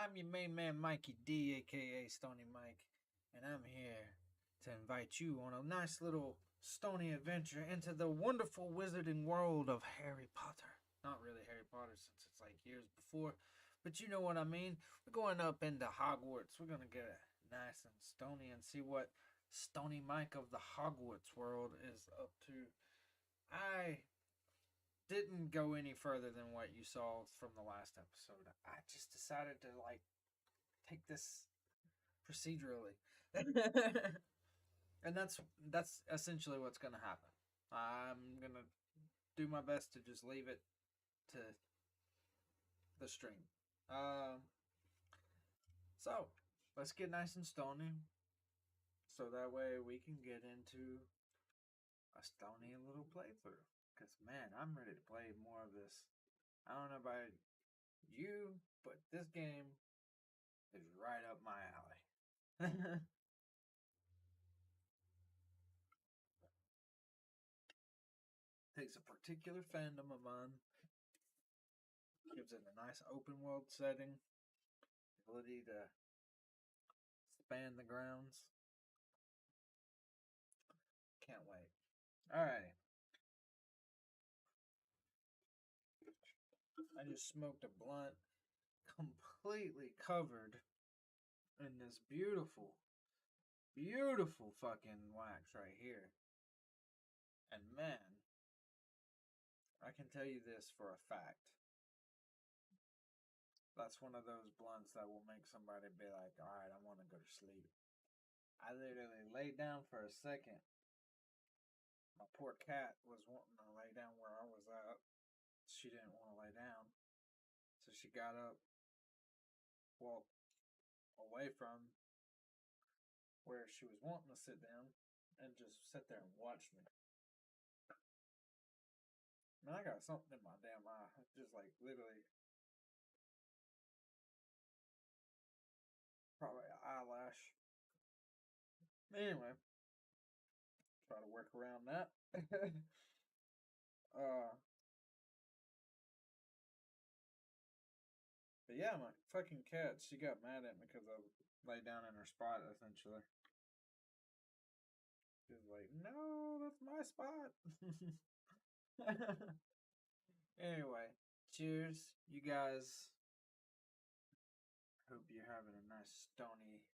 I'm your main man, Mikey D, aka Stony Mike, and I'm here to invite you on a nice little stony adventure into the wonderful wizarding world of Harry Potter. Not really Harry Potter since it's like years before, but you know what I mean. We're going up into Hogwarts. We're gonna get nice and stony and see what Stony Mike of the Hogwarts world is up to. I didn't go any further than what you saw from the last episode. I just decided to take this procedurally. And that's essentially what's going to happen. I'm going to do my best to just leave it to the stream. Um so, let's get nice and stony so that way we can get into a stony little playthrough. Cuz man, I'm ready to play more of this. I don't know about you, but this game is right up my alley. Takes a particular fandom of mine, gives it a nice open world setting, ability to span the grounds. Can't wait. Alrighty. I just smoked a blunt completely covered in this beautiful, beautiful fucking wax right here. And man, I can tell you this for a fact. That's one of those blunts that will make somebody be like, alright, I want to go to sleep. I literally laid down for a second. My poor cat was wanting to lay down where I was at. She didn't want to lay down. So she got up, walked away from where she was wanting to sit down, and just sit there and watch me. Man, I got something in my damn eye. Just like literally, probably an eyelash. Anyway, try to work around that. uh, but yeah, my fucking cat, she got mad at me because I lay down in her spot, essentially. She was like, no, that's my spot. Anyway, cheers, you guys. Hope you're having a nice stony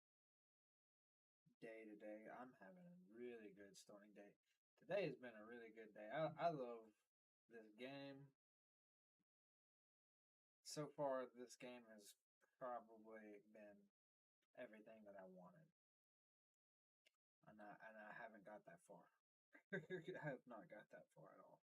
day today. I'm having a really good stony day. Today has been a really good day. I love this game. So far, this game has probably been everything that I wanted. And I haven't got that far. I have not got that far at all.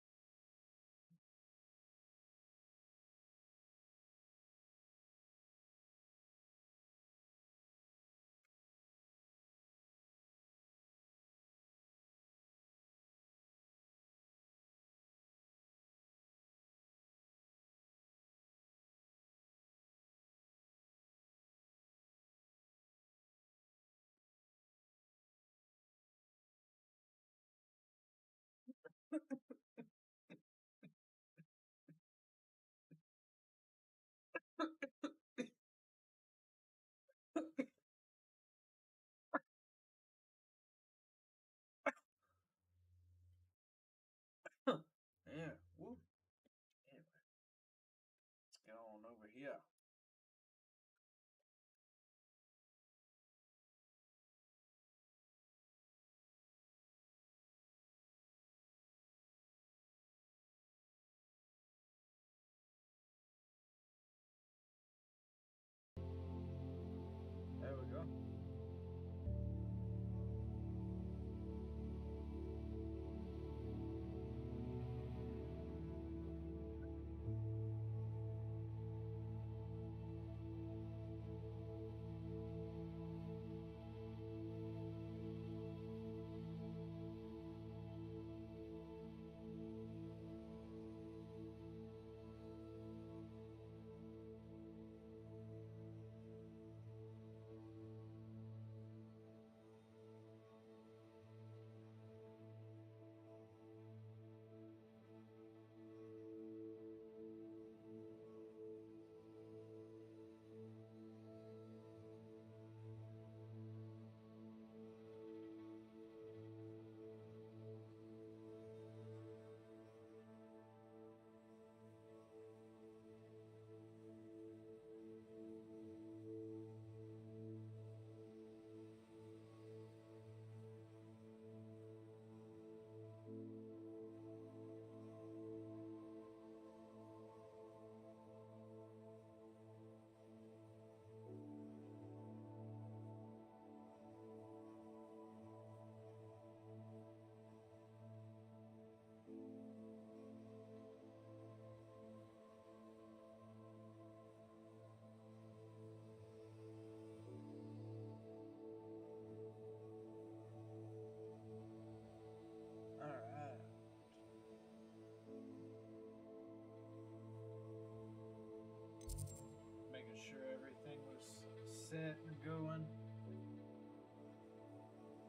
set and going.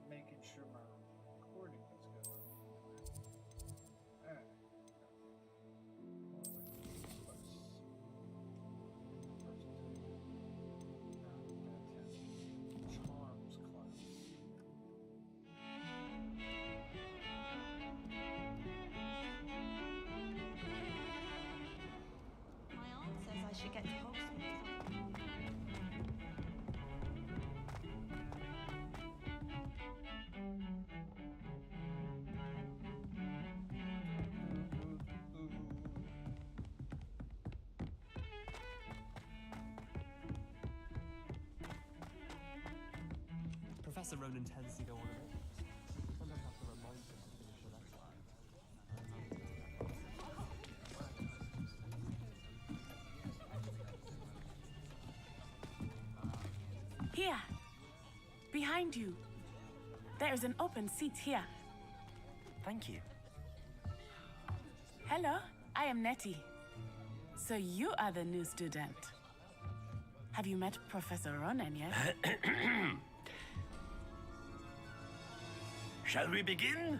Making sure my recording is going. Alright. Charms class. My aunt says I should get to Hogsmeade. Professor Ronan tends to go on a bit. Sometimes have to remind him to finish the lecture. Here, behind you. There is an open seat here. Thank you. Hello, I am Nettie. So you are the new student. Have you met Professor Ronan yet? Shall we begin?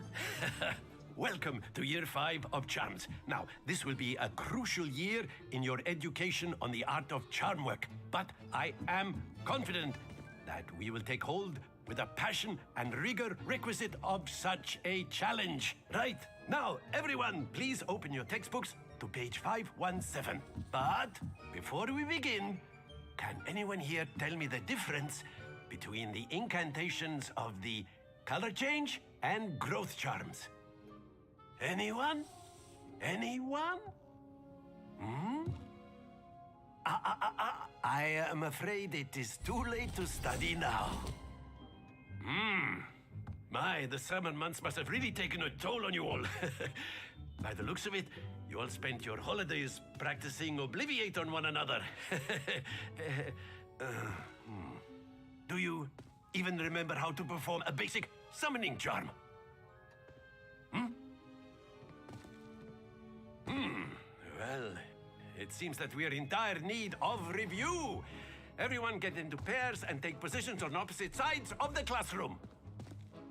Welcome to Year 5 of Charms. Now, this will be a crucial year in your education on the art of charm work, but I am confident that we will take hold with the passion and rigor requisite of such a challenge. Right, now, everyone, please open your textbooks to page 517. But before we begin, can anyone here tell me the difference between the incantations of the color change and growth charms? Anyone? Anyone? I am afraid it is too late to study now. My, the summer months must have really taken a toll on you all. By the looks of it, you all spent your holidays practicing Obliviate on one another. Do you even remember how to perform a basic summoning charm? Well, it seems that we are in dire need of review. Everyone get into pairs and take positions on opposite sides of the classroom.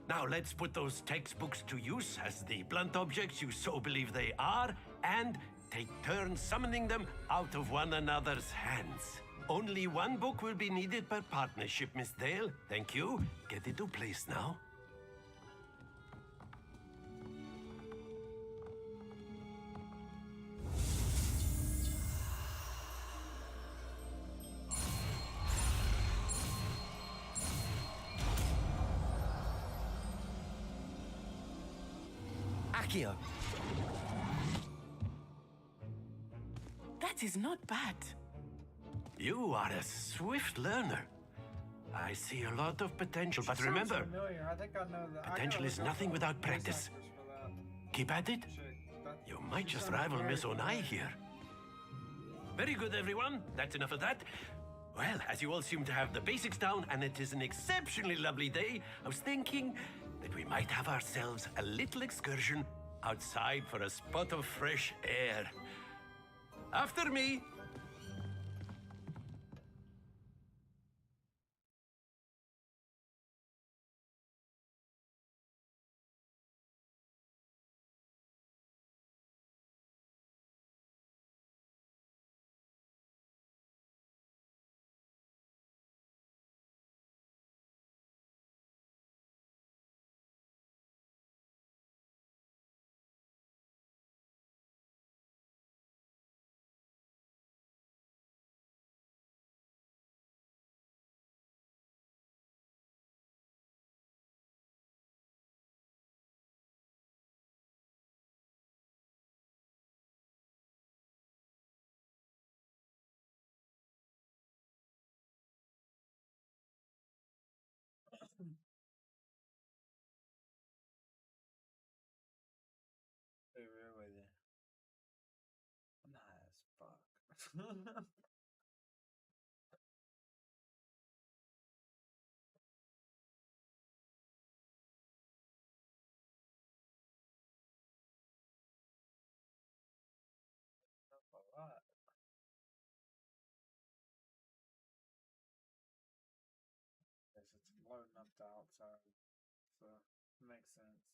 Now let's put those textbooks to use as the blunt objects you so believe they are, and take turns summoning them out of one another's hands. Only one book will be needed per partnership, Miss Dale. Thank you. Get into place now. Accio. That is not bad. You are a swift learner. I see a lot of potential, but remember, Sounds familiar. I think I know that. potential is nothing without practice. Keep at it. You might just rival Miss Onai here. Very good, everyone. That's enough of that. Well, as you all seem to have the basics down, and it is an exceptionally lovely day, I was thinking that we might have ourselves a little excursion outside for a spot of fresh air. After me. They really nice fuck. A lot. loading up the outside, so it makes sense.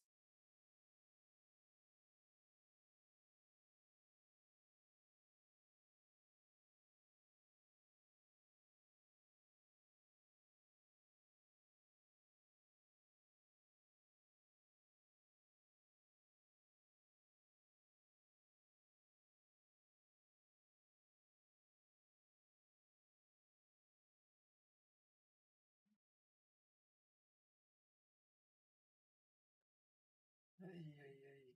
Hey, hey, hey.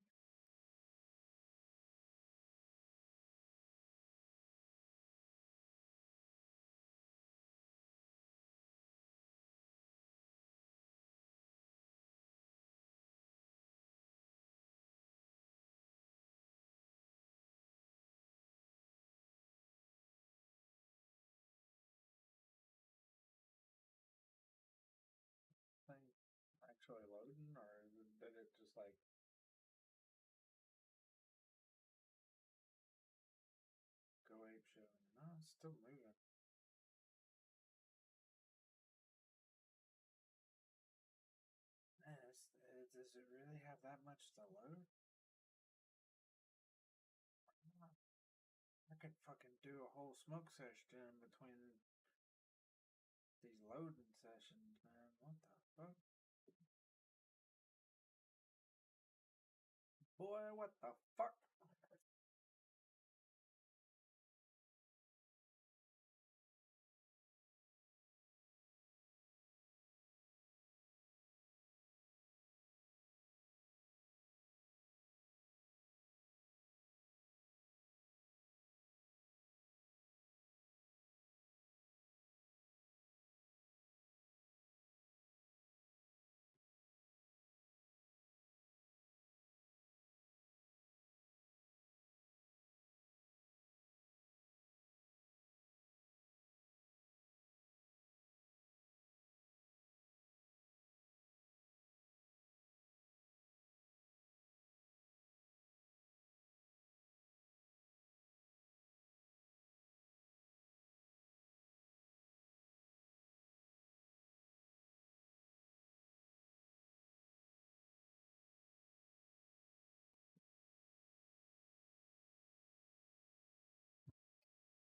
Thing actually loading, or did it just like go ape shit? No, it's still moving. Man, does it really have that much to load? I could fucking do a whole smoke session in between these loading sessions, man. What the fuck? Boy, what the fuck?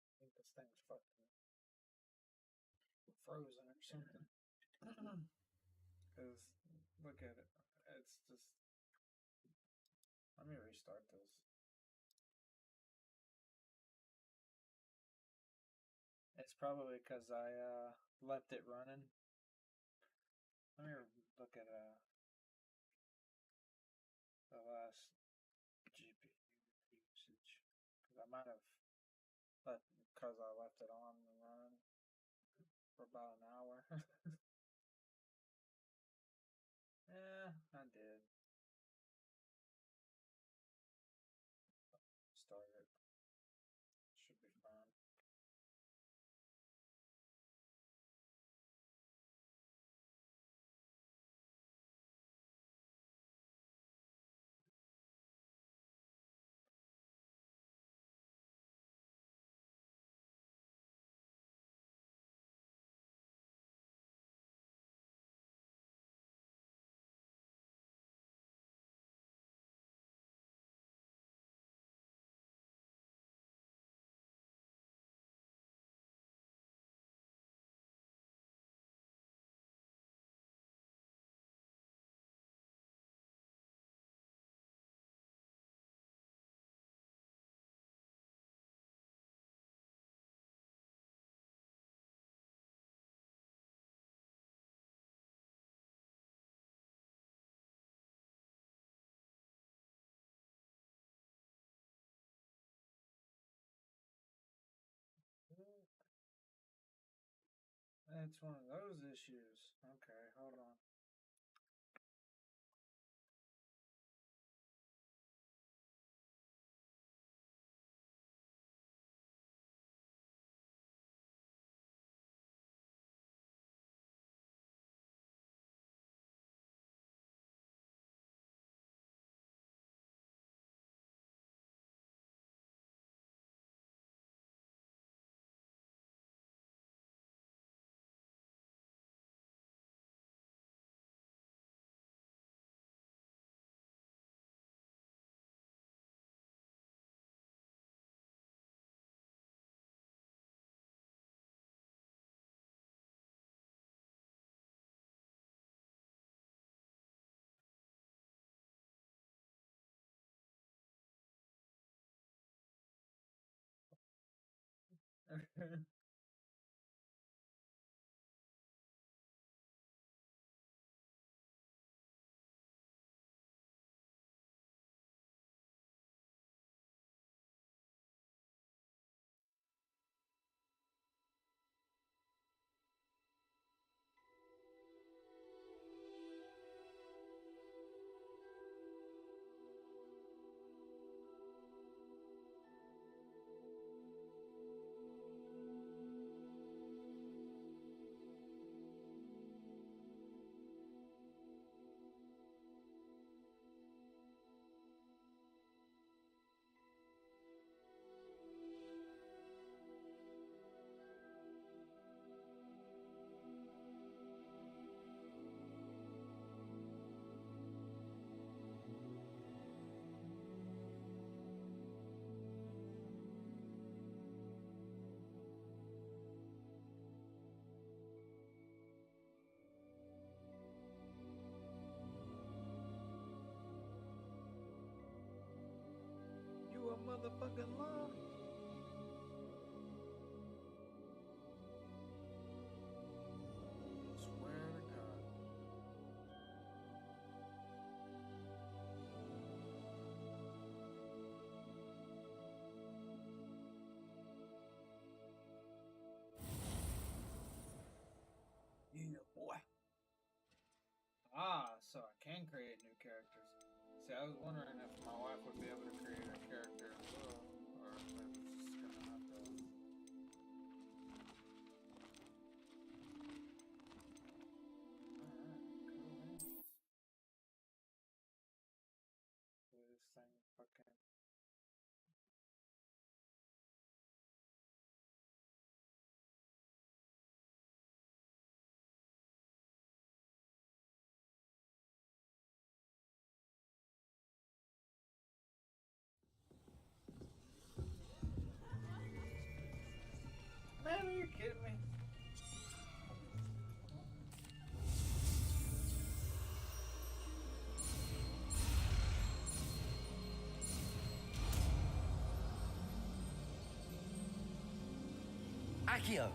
I think this thing's fucking frozen or something. Because look at it. It's just. Let me restart this. It's probably because I left it running. Let me look at the last GPU usage. Because I might have because I left it on and running for about an hour. Yeah, I did. Start it. Should be fine. It's one of those issues. Okay, hold on. You a motherfucking lie. Swear to God. Yeah, boy. Ah, so I can create new characters. See, I was wondering if my wife would be able to create a character as well, or if I was just gonna have to. Alright, cool, man. Do this thing fucking. Man, are you kidding me? Akio!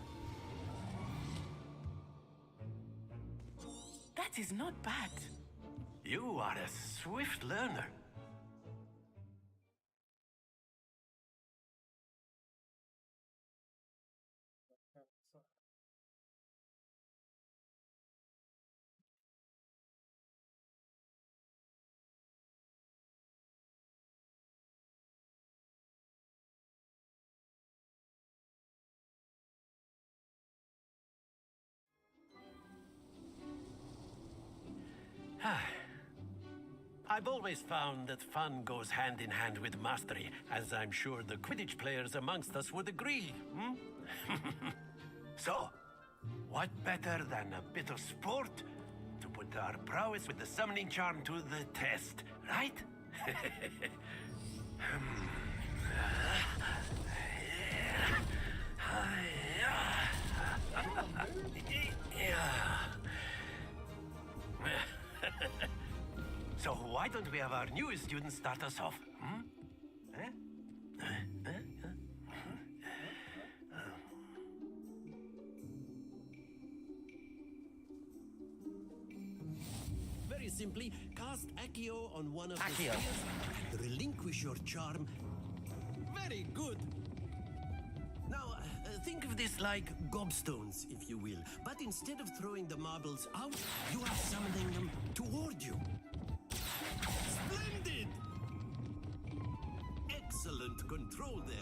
That is not bad. You are a swift learner. I've always found that fun goes hand in hand with mastery, as I'm sure the Quidditch players amongst us would agree. So, what better than a bit of sport to put our prowess with the summoning charm to the test, right? So why don't we have our newest student start us off? Very simply, cast Accio on one of the Accio. spheres and relinquish your charm. Very good. Now, think of this like gobstones, if you will. But instead of throwing the marbles out, you are summoning them toward you. Splendid! Excellent control there.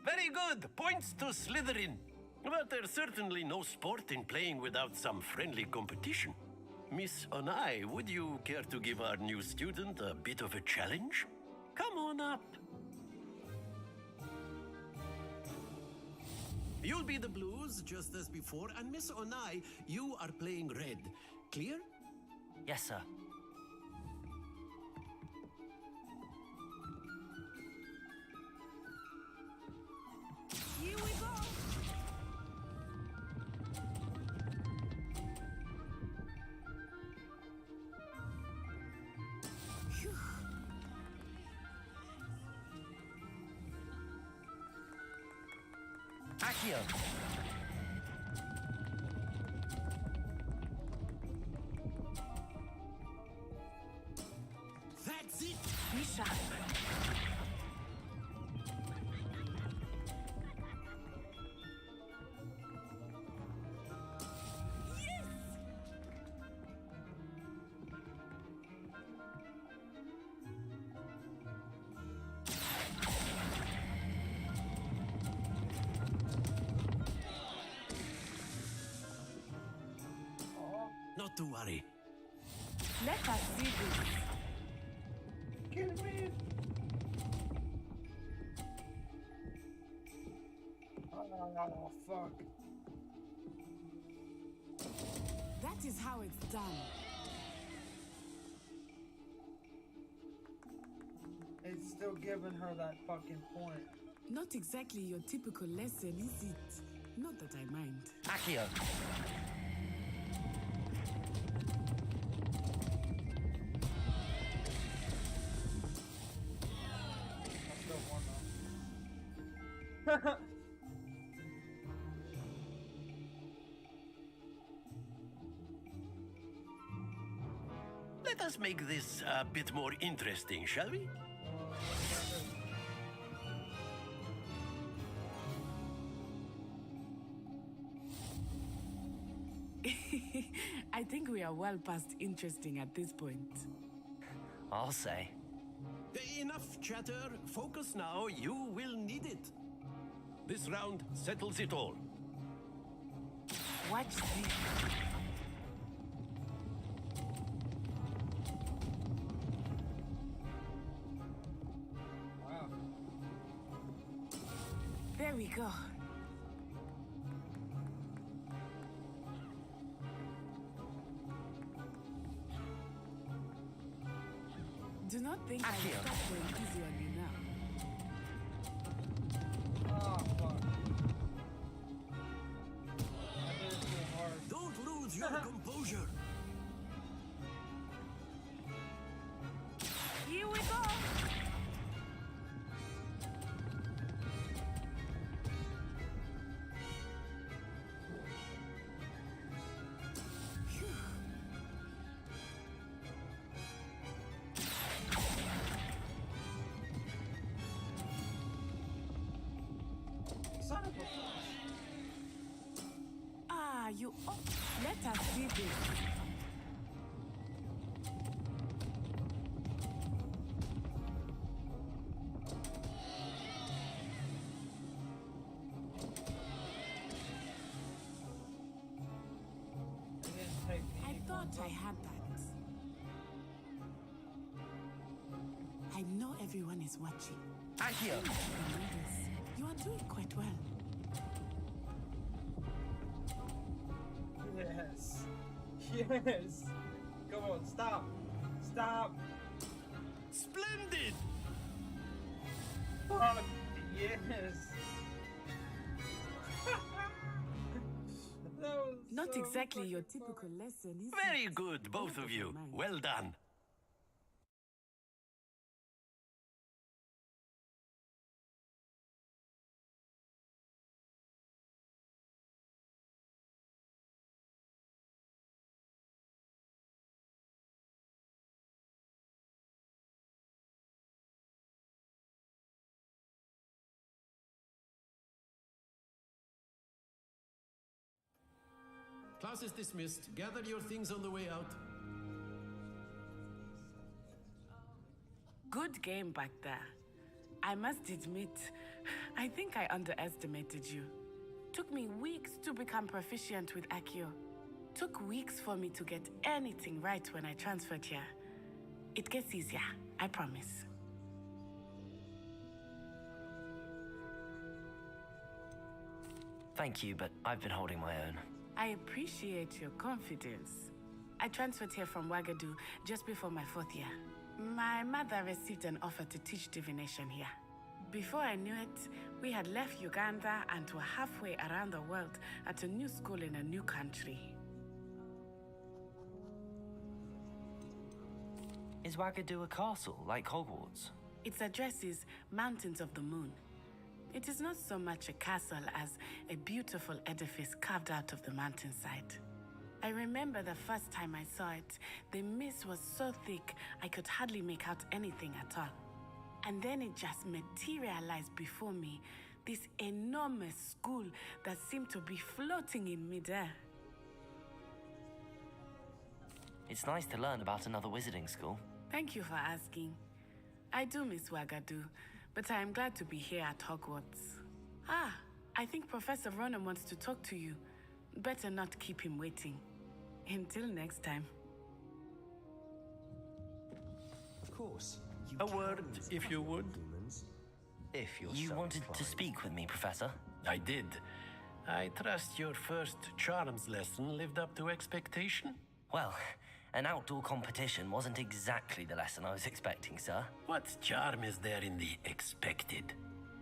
Very good. Points to Slytherin. But there's certainly no sport in playing without some friendly competition. Miss Onai, would you care to give our new student a bit of a challenge? Come on up. You'll be the blues, just as before, and Miss Onai, you are playing red. Clear? Yes, sir. Here we go. Accio. That's it! Be sharp. Not to worry. Let us see this. Kill me! Oh, fuck. That is how it's done. It's still giving her that fucking point. Not exactly your typical lesson, is it? Not that I mind. Accio. I still won though. Let us make this a bit more interesting, shall we? I think we are well past interesting at this point. I'll say. Enough chatter. Focus now. You will need it. This round settles it all. Watch this. Wow. There we go. Do not think I will Accio. stop going easy on you now. Oh, fuck. I did it too hard. Don't lose your composure. Here we go. Son of a... Ah, you. Oh, let us see this. It didn't take me I any thought more. I had that. I know everyone is watching. Accio. You know this. You are doing quite well. Yes. Yes. Come on, stop. Stop. Splendid! Fuck. Yes. That was Not so exactly your fucking typical funny. lesson, is Very it? good, both of you. Mind. Well done. Class is dismissed. Gather your things on the way out. Good game back there. I must admit, I think I underestimated you. Took me weeks to become proficient with Accio. Took weeks for me to get anything right when I transferred here. It gets easier, I promise. Thank you, but I've been holding my own. I appreciate your confidence. I transferred here from Wagadu just before my 4th year. My mother received an offer to teach divination here. Before I knew it, we had left Uganda and were halfway around the world at a new school in a new country. Is Wagadu a castle, like Hogwarts? Its address is Mountains of the Moon. It is not so much a castle as a beautiful edifice carved out of the mountainside. I remember the first time I saw it, the mist was so thick I could hardly make out anything at all. And then it just materialized before me, this enormous school that seemed to be floating in midair. It's nice to learn about another wizarding school. Thank you for asking. I do miss Wagadu, but I am glad to be here at Hogwarts. Ah, I think Professor Ronan wants to talk to you. Better not keep him waiting. Until next time. Of course. A word, if you would. If you wanted to speak with me, Professor? I did. I trust your first charms lesson lived up to expectation? Well, an outdoor competition wasn't exactly the lesson I was expecting, sir. What charm is there in the expected?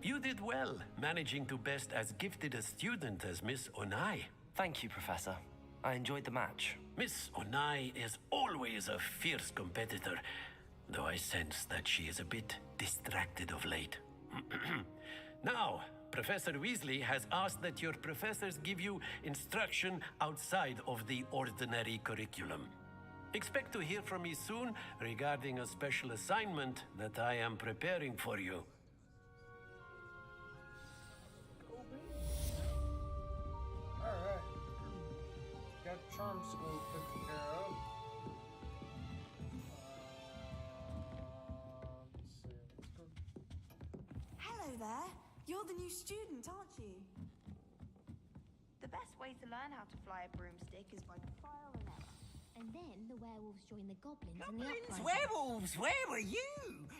You did well, managing to best as gifted a student as Miss Onai. Thank you, Professor. I enjoyed the match. Miss Onai is always a fierce competitor, though I sense that she is a bit distracted of late. Now, Professor Weasley has asked that your professors give you instruction outside of the ordinary curriculum. Expect to hear from me soon regarding a special assignment that I am preparing for you. Alright. Got charm school taken care of. Let's see. Let's go. Hello there. You're the new student, aren't you? The best way to learn how to fly a broomstick is by trial and error. And then the werewolves joined the goblins in the Goblins, uprising. werewolves, where were you?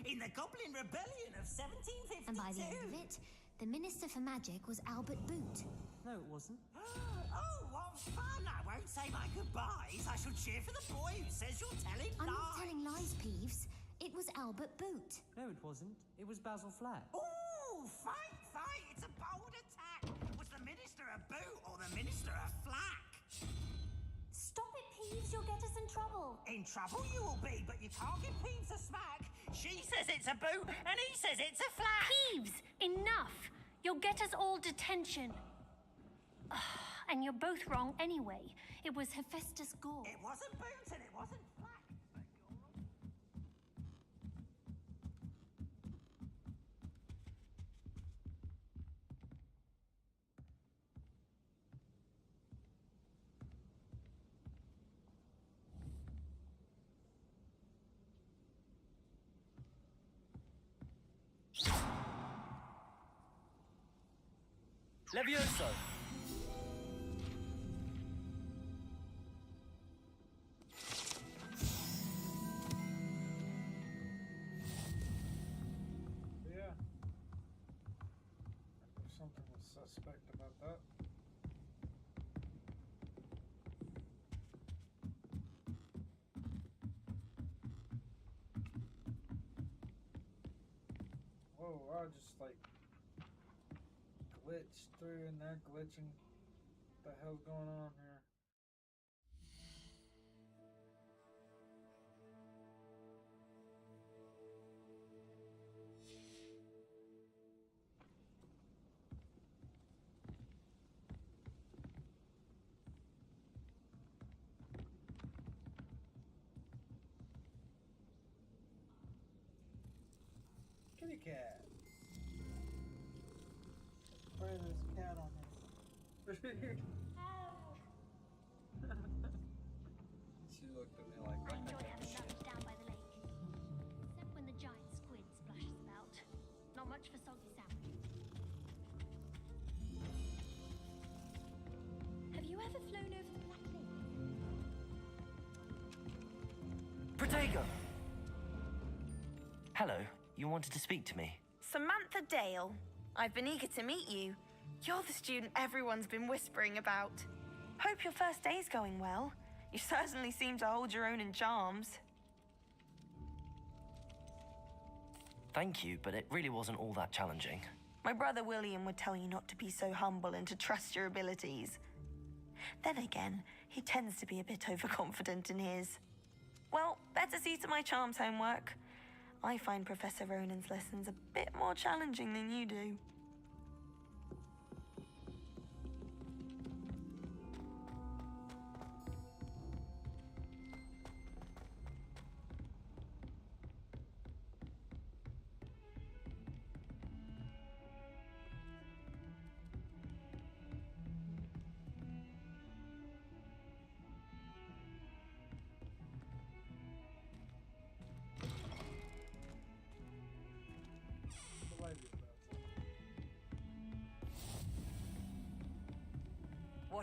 In the Goblin Rebellion of 1752. And by the end of it, the Minister for Magic was Albert Boot. No, it wasn't. Oh, what fun! I won't say my goodbyes. I shall cheer for the boy who says you're telling I'm lies. not telling lies, Peeves. It was Albert Boot. No, it wasn't. It was Basil Flack. Ooh, fight, fight! It's a bold attack. Was the Minister a boot or the Minister a flack? Stop it, Peeves. You'll get us in trouble. In trouble you will be, but you can't give Peeves a smack. She says it's a boot, and he says it's a flack. Peeves, enough! You'll get us all detention. And you're both wrong anyway. It was Hephaestus Gore. It wasn't boot and it wasn't flack. Levioso! Yeah. There's something suspect about that. Whoa, I just like glitched through and they're glitching. What the hell's going on here? Kitty cat. Where is this cat on here? She looked at me like, I what enjoy the having shit? lunch down by the lake. Except when the giant squid splashes about. Not much for soggy sandwiches. Have you ever flown over the Black Lake? Protego! Hello, you wanted to speak to me? Samantha Dale. I've been eager to meet you. You're the student everyone's been whispering about. Hope your first day's going well. You certainly seem to hold your own in charms. Thank you, but it really wasn't all that challenging. My brother William would tell you not to be so humble and to trust your abilities. Then again, he tends to be a bit overconfident in his. Well, better see to my charms homework. I find Professor Ronan's lessons a bit more challenging than you do.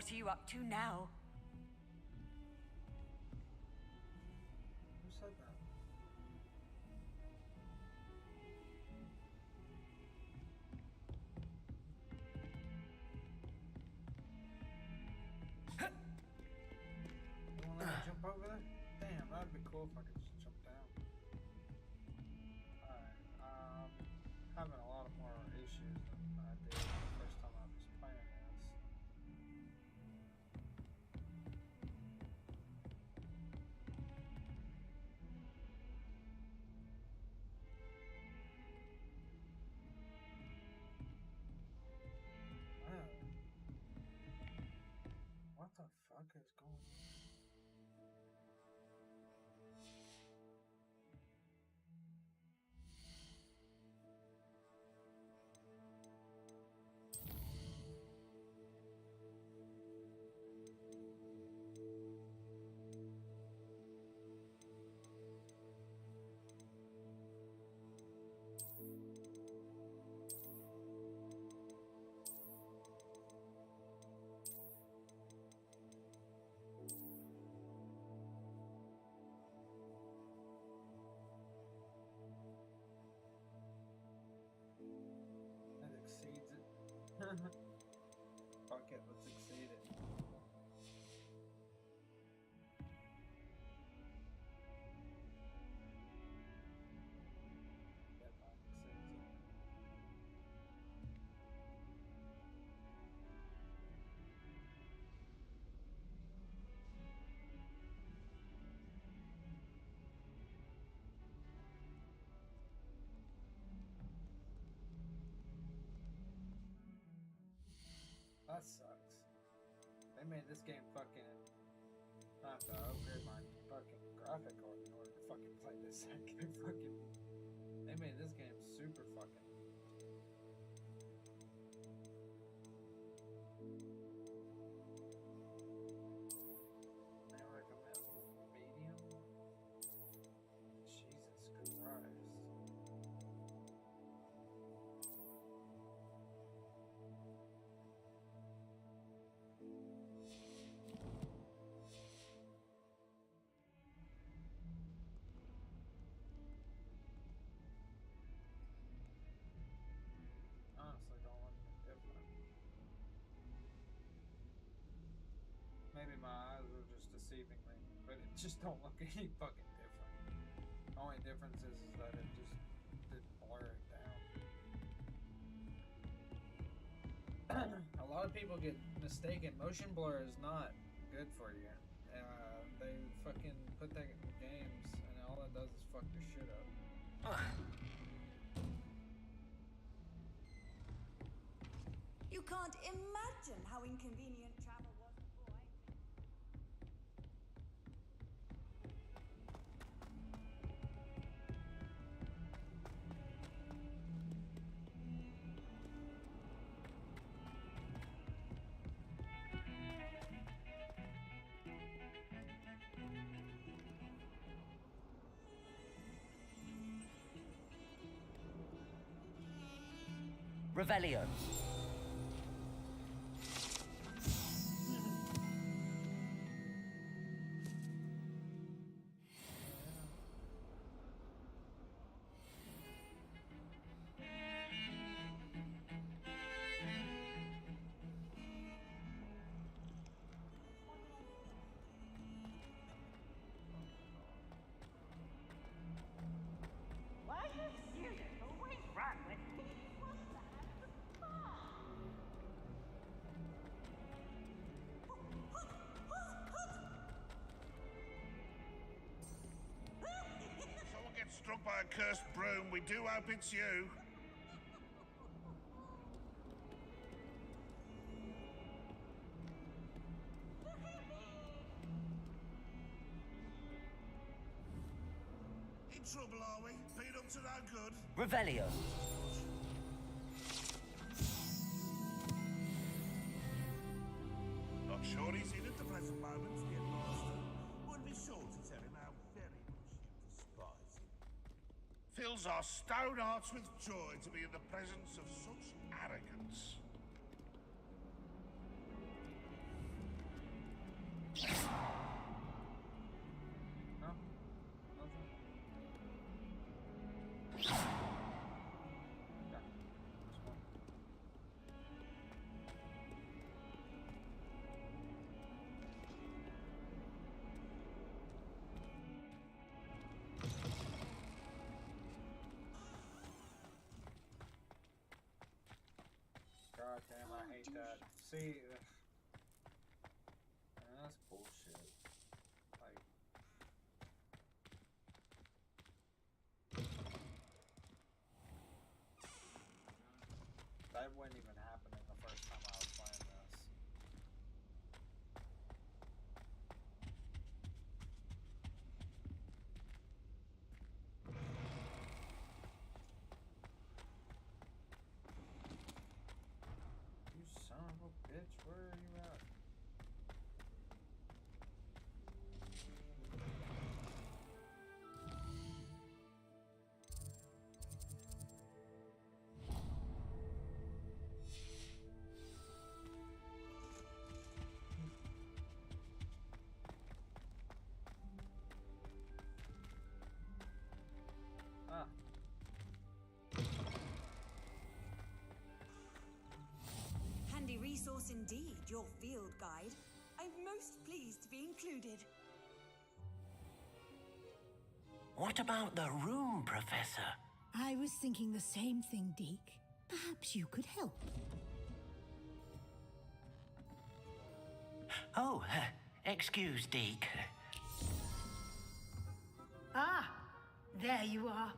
What are you up to now? Who said that? You wanna let me jump over there? Damn, that'd be cool if I could just jump down. Alright, having a lot more issues than I did the first time I was playing this. Wow. What the fuck is going on? That exceeds it. Fuck it, let's exceed it. That might exceeds it. That sucks. They made this game fucking. I have to upgrade my fucking graphic card in order to fucking play this. They made this game super fucking. May I recommend medium? Jesus Christ. Honestly, don't look any different. Maybe my eyes are just deceiving me, but it just don't look any fucking different. The only difference is that it just didn't blur it down. A lot of people get mistaken. Motion blur is not good for you. They fucking put that in games, and all it does is fuck your shit up. You can't imagine how inconvenient travel was before I... Revelio. Why does Judas always run when he wants to have the car? Someone gets struck by a cursed broom, we do hope it's you. In trouble, are we? Been up to no good? Revelio. Not sure he's in at the present moment, the headmaster. Would be sure to tell him how very much you despise him. Fills our stone hearts with joy to be in the presence of such arrogance. God damn, I hate that. See, that's bullshit. Like, that wouldn't even happen in the first time I was playing this. You son of a bitch, where are you at? Ah. Handy resource indeed, your field guide. I'm most pleased to be included. What about the room, Professor? I was thinking the same thing, Deke. Perhaps you could help. Oh, excuse, Deke. Ah, there you are.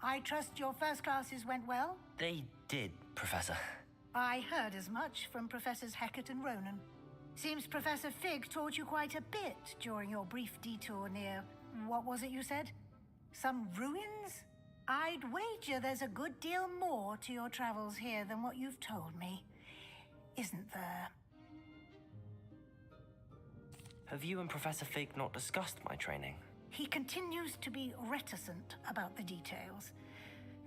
I trust your first classes went well? They did, Professor. I heard as much from Professors Hecat and Ronan. Seems Professor Fig taught you quite a bit during your brief detour near... what was it you said? Some ruins? I'd wager there's a good deal more to your travels here than what you've told me. Isn't there? Have you and Professor Fig not discussed my training? He continues to be reticent about the details,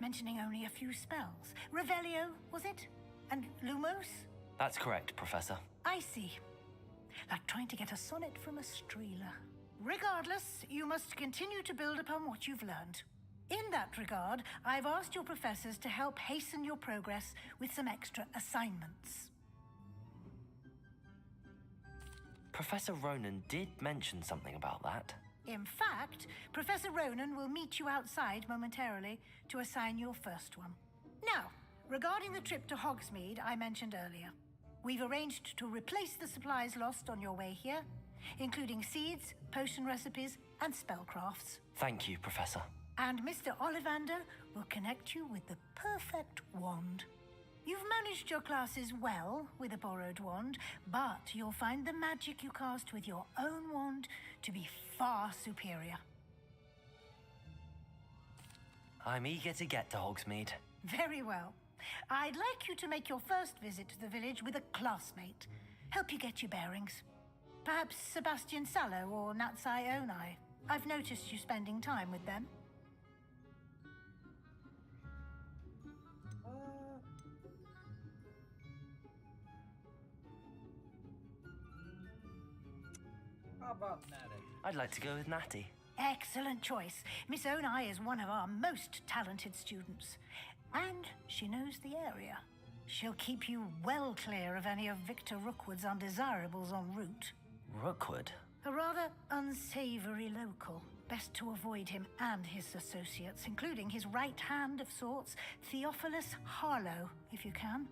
mentioning only a few spells. Revelio, was it? And Lumos? That's correct, Professor. I see. Like trying to get a sonnet from a streeler. Regardless, you must continue to build upon what you've learned. In that regard, I've asked your professors to help hasten your progress with some extra assignments. Professor Ronan did mention something about that. In fact, Professor Ronan will meet you outside momentarily to assign your first one. Now, regarding the trip to Hogsmeade I mentioned earlier, we've arranged to replace the supplies lost on your way here, including seeds, potion recipes, and spellcrafts. Thank you, Professor. And Mr. Ollivander will connect you with the perfect wand. You've managed your classes well with a borrowed wand, but you'll find the magic you cast with your own wand to be far superior. I'm eager to get to Hogsmeade. Very well. I'd like you to make your first visit to the village with a classmate. Help you get your bearings. Perhaps Sebastian Sallow or Natsai Onai. I've noticed you spending time with them. How about Natty? I'd like to go with Natty. Excellent choice. Miss Onai is one of our most talented students. And she knows the area. She'll keep you well clear of any of Victor Rookwood's undesirables en route. Rookwood? A rather unsavory local. Best to avoid him and his associates, including his right hand of sorts, Theophilus Harlow, if you can.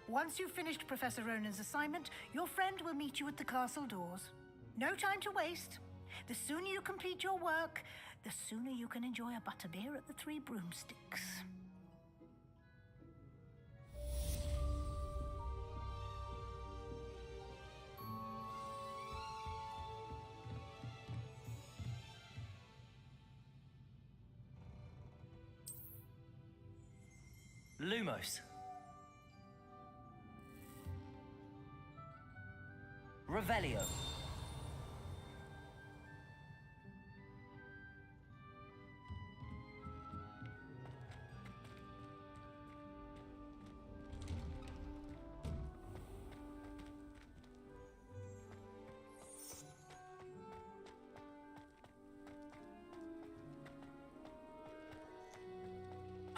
Once you've finished Professor Ronan's assignment, your friend will meet you at the castle doors. No time to waste. The sooner you complete your work, the sooner you can enjoy a butterbeer at the Three Broomsticks. Lumos. Revelio.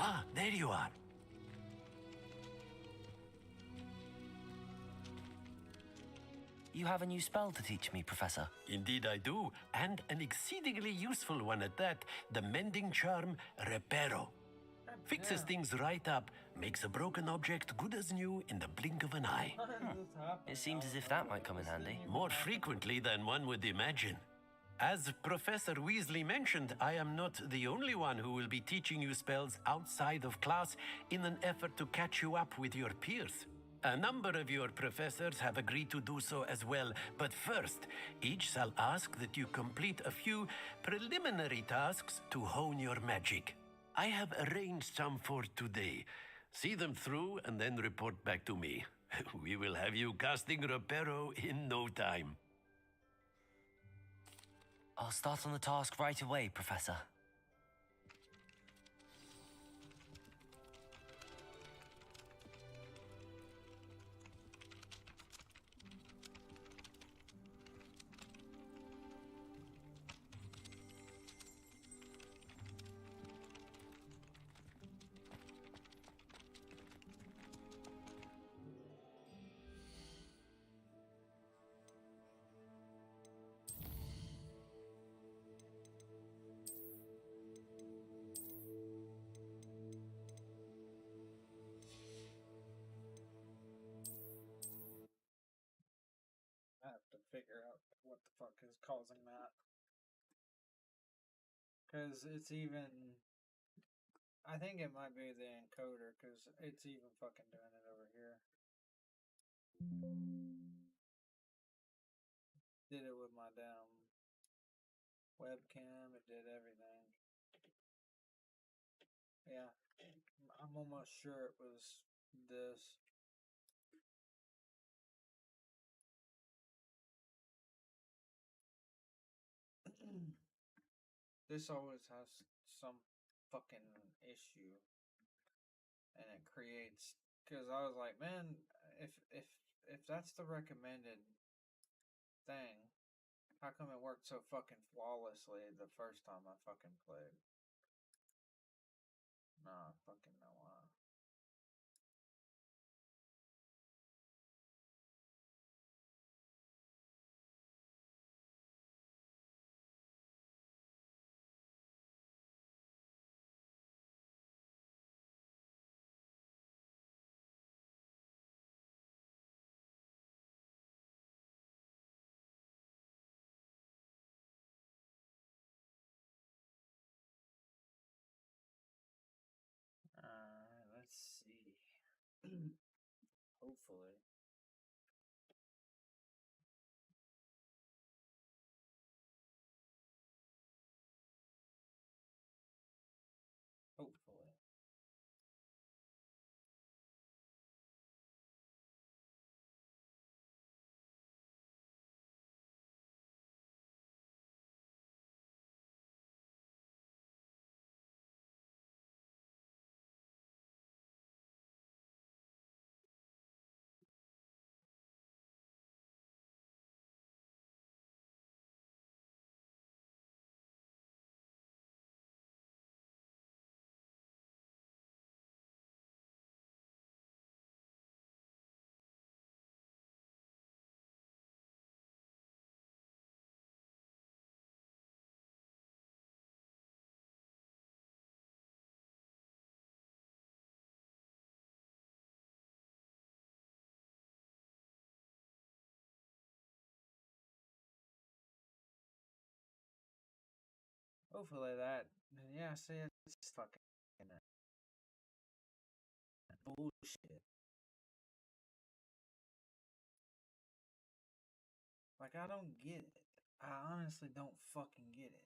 Ah, there you are. You have a new spell to teach me, Professor. Indeed I do, and an exceedingly useful one at that. The mending charm, Reparo. Fixes things right up, makes a broken object good as new in the blink of an eye. It seems as if that might come in handy. More frequently than one would imagine. As Professor Weasley mentioned, I am not the only one who will be teaching you spells outside of class in an effort to catch you up with your peers. A number of your professors have agreed to do so as well, but first, each shall ask that you complete a few preliminary tasks to hone your magic. I have arranged some for today. See them through and then report back to me. We will have you casting Reparo in no time. I'll start on the task right away, Professor. I have to figure out what the fuck is causing that. Because it's even... I think it might be the encoder, because it's even fucking doing it over here. Did it with my damn webcam, it did everything. Yeah, I'm almost sure it was this. This always has some fucking issue, and it creates. Because I was like, man, if that's the recommended thing, how come it worked so fucking flawlessly the first time I fucking played? Nah, fucking no why. Let's see. Hopefully. Hopefully. Hopefully that. Yeah, see, it's fucking bullshit. Like, I don't get it. I honestly don't fucking get it.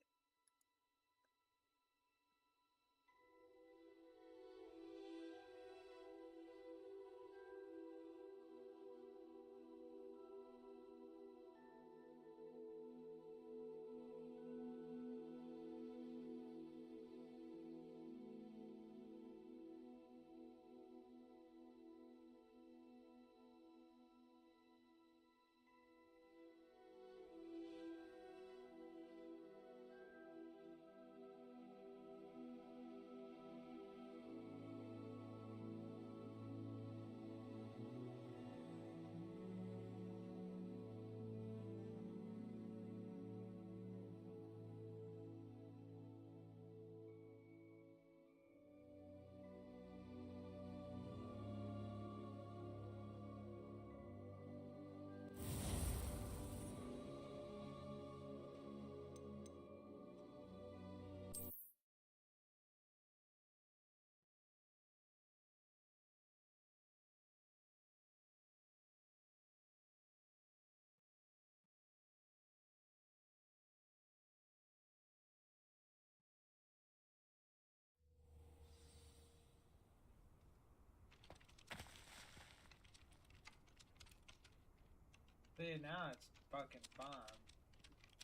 See, now it's fucking fine.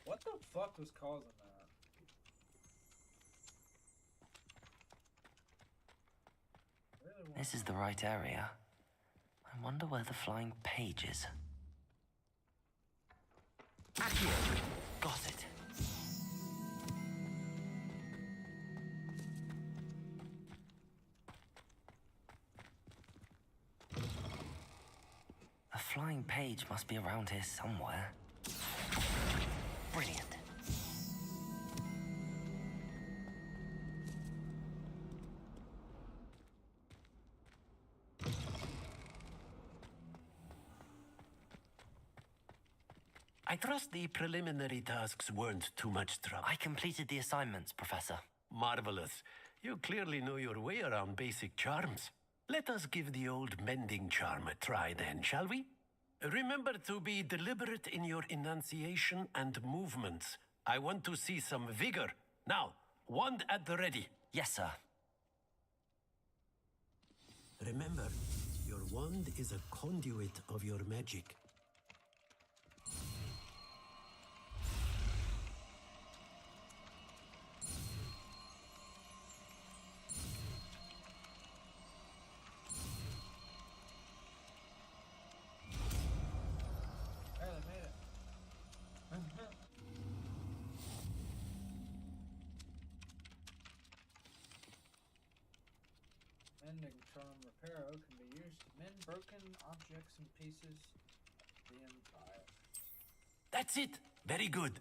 What the fuck was causing that? Really This is the right area. I wonder where the flying page is. Accio! Got it. The flying page must be around here somewhere. Brilliant. I trust the preliminary tasks weren't too much trouble. I completed the assignments, Professor. Marvelous. You clearly know your way around basic charms. Let us give the old mending charm a try then, shall we? Remember to be deliberate in your enunciation and movements. I want to see some vigor. Now, wand at the ready. Yes, sir. Remember, your wand is a conduit of your magic. Barely made it. Mending charm reparo can be used to mend broken objects and pieces of the Empire. That's it. Very good.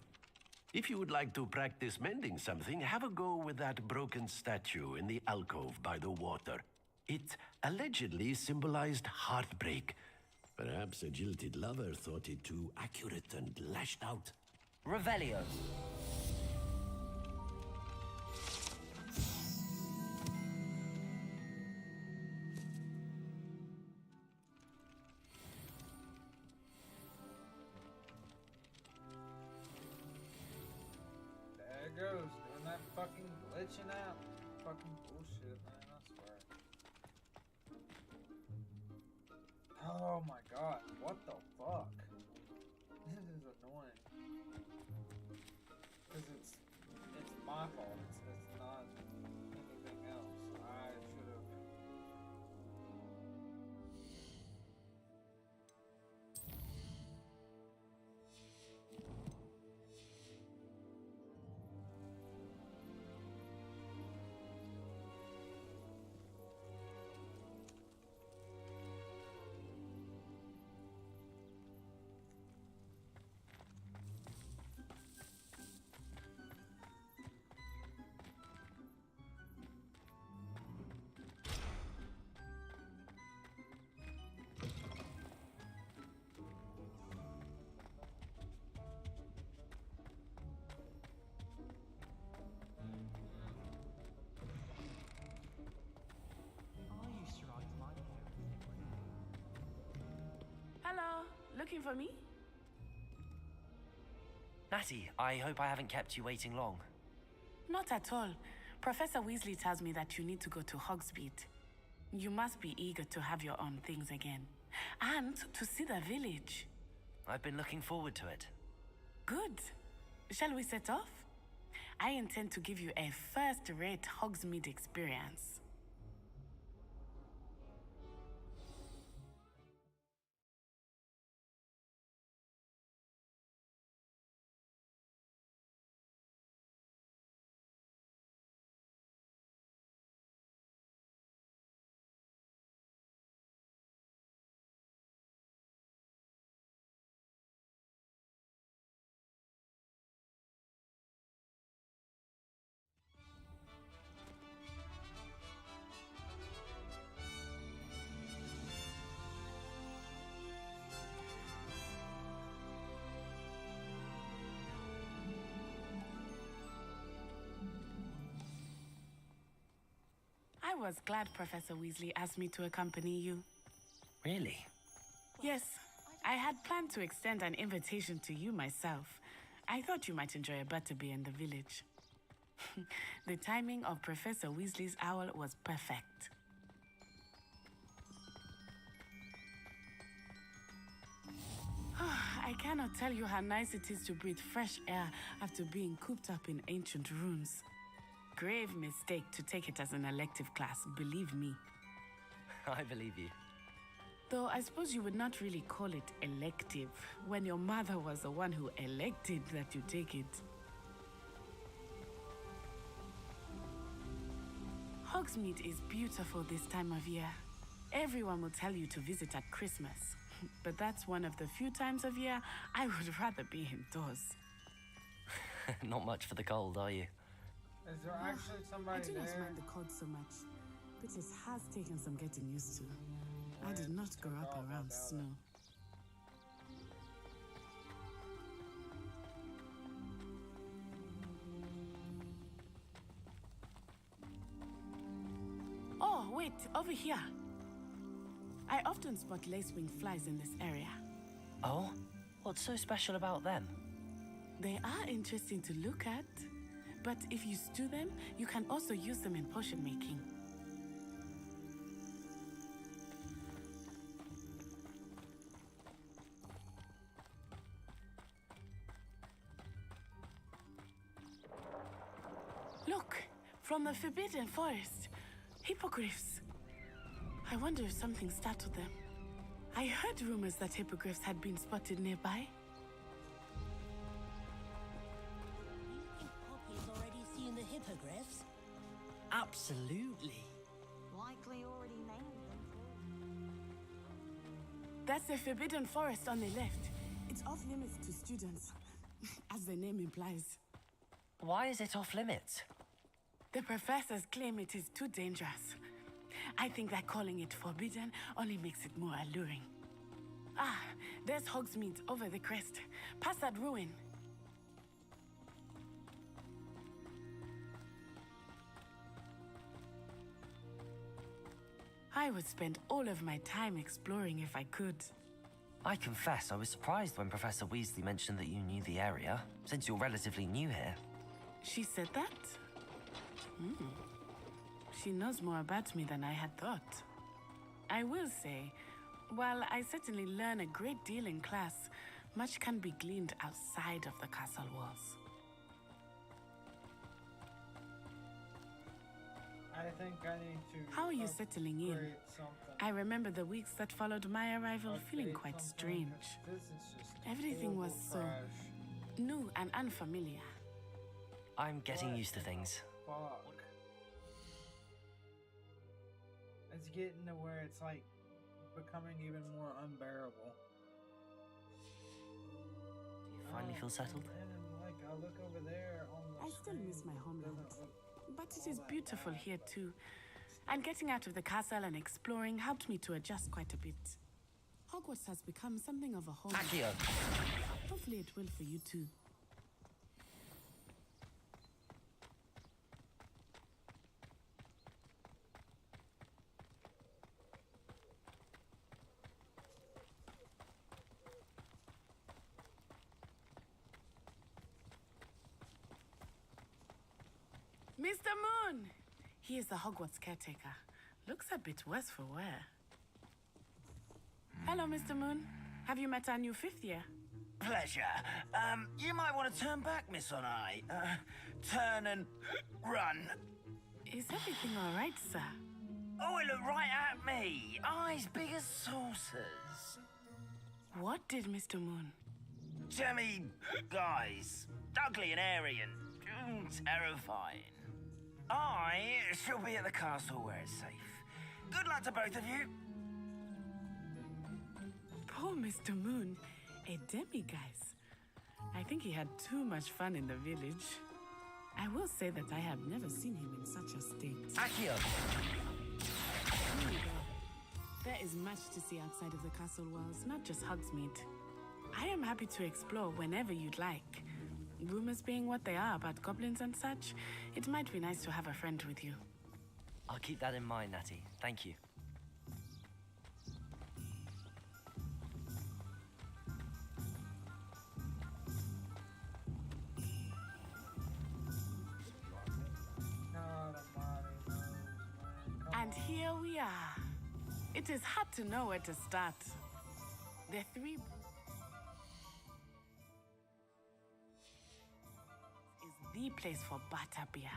If you would like to practice mending something, have a go with that broken statue in the alcove by the water. It allegedly symbolized heartbreak. Perhaps a jilted lover thought it too accurate and lashed out. Revelio. There it goes, doing that fucking glitching out. Fucking bullshit, man, I swear. Oh my god, what the fuck? This is annoying. Cause it's my fault, it's not anything else. I should have. Hello, looking for me? Natty, I hope I haven't kept you waiting long. Not at all. Professor Weasley tells me that you need to go to Hogsmeade. You must be eager to have your own things again. And to see the village. I've been looking forward to it. Good. Shall we set off? I intend to give you a first-rate Hogsmeade experience. I was glad Professor Weasley asked me to accompany you. Really? Yes, I had planned to extend an invitation to you myself. I thought you might enjoy a butterbeer in the village. The timing of Professor Weasley's owl was perfect. I cannot tell you how nice it is to breathe fresh air after being cooped up in ancient ruins. Grave mistake to take it as an elective class, believe me. I believe you. Though I suppose you would not really call it elective when your mother was the one who elected that you take it. Hogsmeade is beautiful this time of year. Everyone will tell you to visit at Christmas, but that's one of the few times of year I would rather be indoors. Not much for the cold, are you? Is there actually somebody I do not there? mind the cold so much, but it has taken some getting used to. I did not grow up around snow. Oh, wait, over here. I often spot lacewing flies in this area. Oh? What's so special about them? They are interesting to look at, but if you stew them, you can also use them in potion making. Look, from the Forbidden Forest, hippogriffs. I wonder if something startled them. I heard rumors that hippogriffs had been spotted nearby. Poppy's already seen the hippogriffs? Absolutely. Likely already named them. That's the Forbidden Forest on the left. It's off limits to students, as the name implies. Why is it off limits? The professors claim it is too dangerous. I think that calling it forbidden only makes it more alluring. Ah, there's Hogsmeade over the crest. Past that ruin. I would spend all of my time exploring if I could. I confess I was surprised when Professor Weasley mentioned that you knew the area, since you're relatively new here. She said that? She knows more about me than I had thought. I will say, while I certainly learn a great deal in class, much can be gleaned outside of the castle walls. I think I need to. How are you settling in? upgrade something. I remember the weeks that followed my arrival feeling Update quite something, strange. 'cause This is just Everything was so trash. new and unfamiliar. I'm getting used to things. Fuck. It's getting to where it's like becoming even more unbearable. Do you finally feel settled? And like I look over there on the I still miss my homeland, doesn't look but it is beautiful here too. And getting out of the castle and exploring helped me to adjust quite a bit. Hogwarts has become something of a home. Accio! Hopefully it will for you too. Mr. Moon! He is the Hogwarts caretaker. Looks a bit worse for wear. Hello, Mr. Moon. Have you met our new fifth year? Pleasure. You might want to turn back, Miss Onai. Turn and run. Is everything all right, sir? Oh, it looked right at me. Eyes big as saucers. What did Mr. Moon? Jemmy guys. Ugly and airy and terrifying. I shall be at the castle where it's safe. Good luck to both of you. Poor Mr. Moon, a demiguise. I think he had too much fun in the village. I will say that I have never seen him in such a state. Accio! Here we go. There is much to see outside of the castle walls, not just Hogsmeade. I am happy to explore whenever you'd like. Rumors being what they are about goblins and such, it might be nice to have a friend with you. I'll keep that in mind, Natty. Thank you. And here we are. It is hard to know where to start. The three... the place for butterbeer.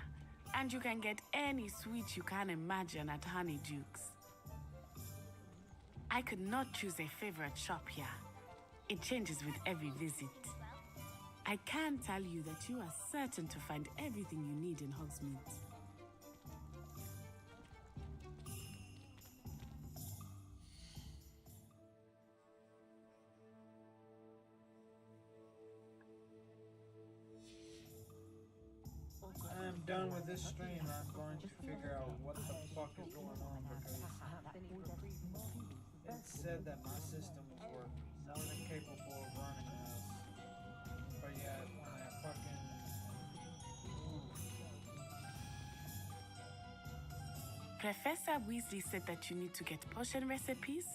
And you can get any sweet you can imagine at Honeydukes. I could not choose a favorite shop here. It changes with every visit. I can tell you that you are certain to find everything you need in Hogsmeade. I'm done with this stream. I'm going to figure out what the fuck is going on because it said that my systems were more than capable of running this. But yet, when I fucking... Professor Weasley said that you need to get potion recipes,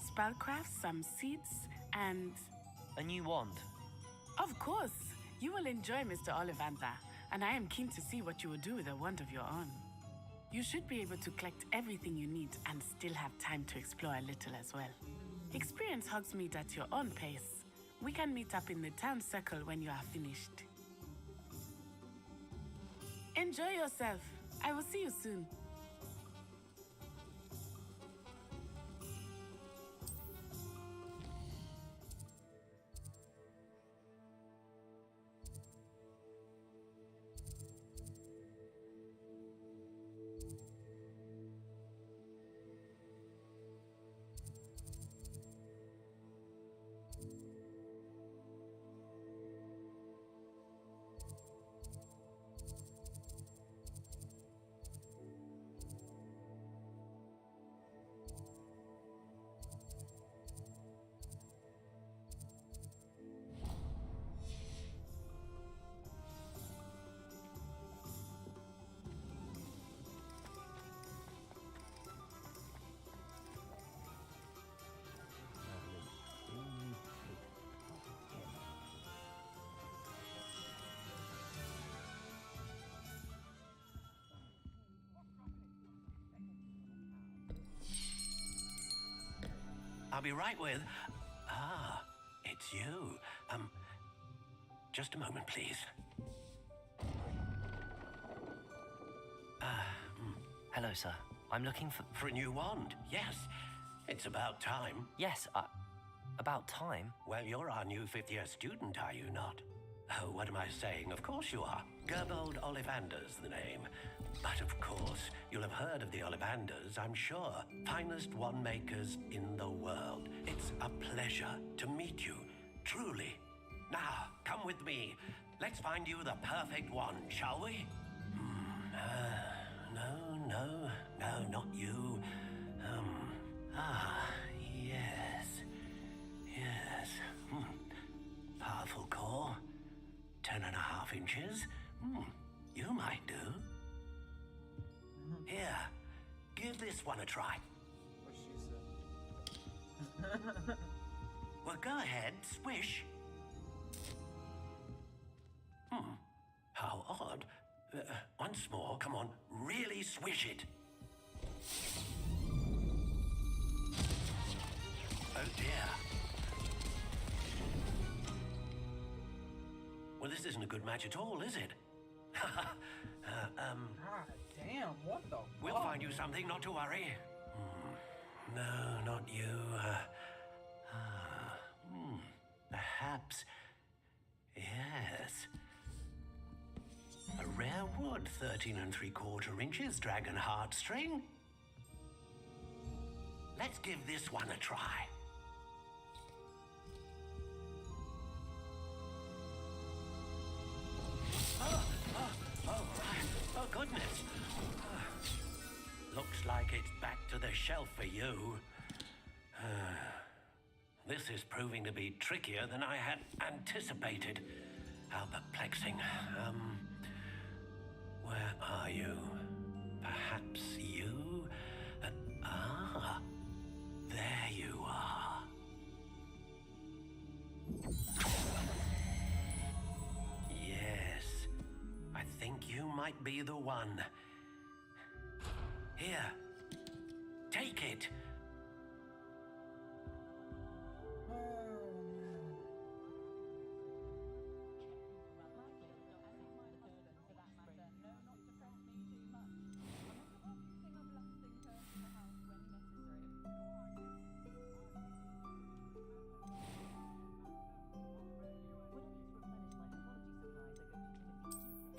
spellcrafts, some seeds, and... A new wand. Of course! You will enjoy Mr. Ollivander, and I am keen to see what you will do with a wand of your own. You should be able to collect everything you need and still have time to explore a little as well. Experience Hogsmeade at your own pace. We can meet up in the town circle when you are finished. Enjoy yourself. I will see you soon. I'll be right with... Ah, it's you. Just a moment, please. Hello, sir. I'm looking for... For a new wand, yes. It's about time. Yes, about time? Well, you're our new fifth-year student, are you not? Oh, what am I saying? Of course you are. Gerbold Ollivander's the name. But of course, you'll have heard of the Ollivanders, I'm sure. Finest wand makers in the world. It's a pleasure to meet you, truly. Now, come with me. Let's find you the perfect wand, shall we? No, not you. Yes. Powerful core. 10.5 inches. You might do. Here, give this one a try. What she said. Well, go ahead, swish. How odd. Once more, come on, really swish it. Oh dear. Well, this isn't a good match at all, is it? God damn, what the We'll fuck? find you something, not to worry. No, not you. Perhaps. Yes. A rare wood, 13 3/4 inches, dragon heartstring. Let's give this one a try. Oh, goodness. Looks like it's back to the shelf for you. This is proving to be trickier than I had anticipated. How perplexing. Where are you? Perhaps you? There you are. Yes, I think you might be the one. Here, take it.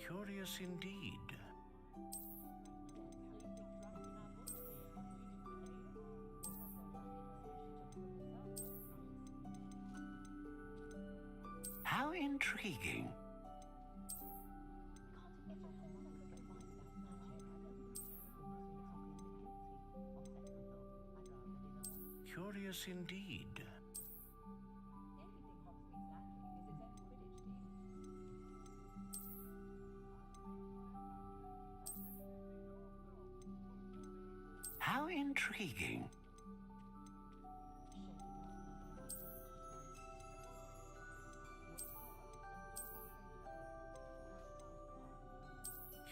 Curious indeed. How intriguing. Curious indeed. How intriguing.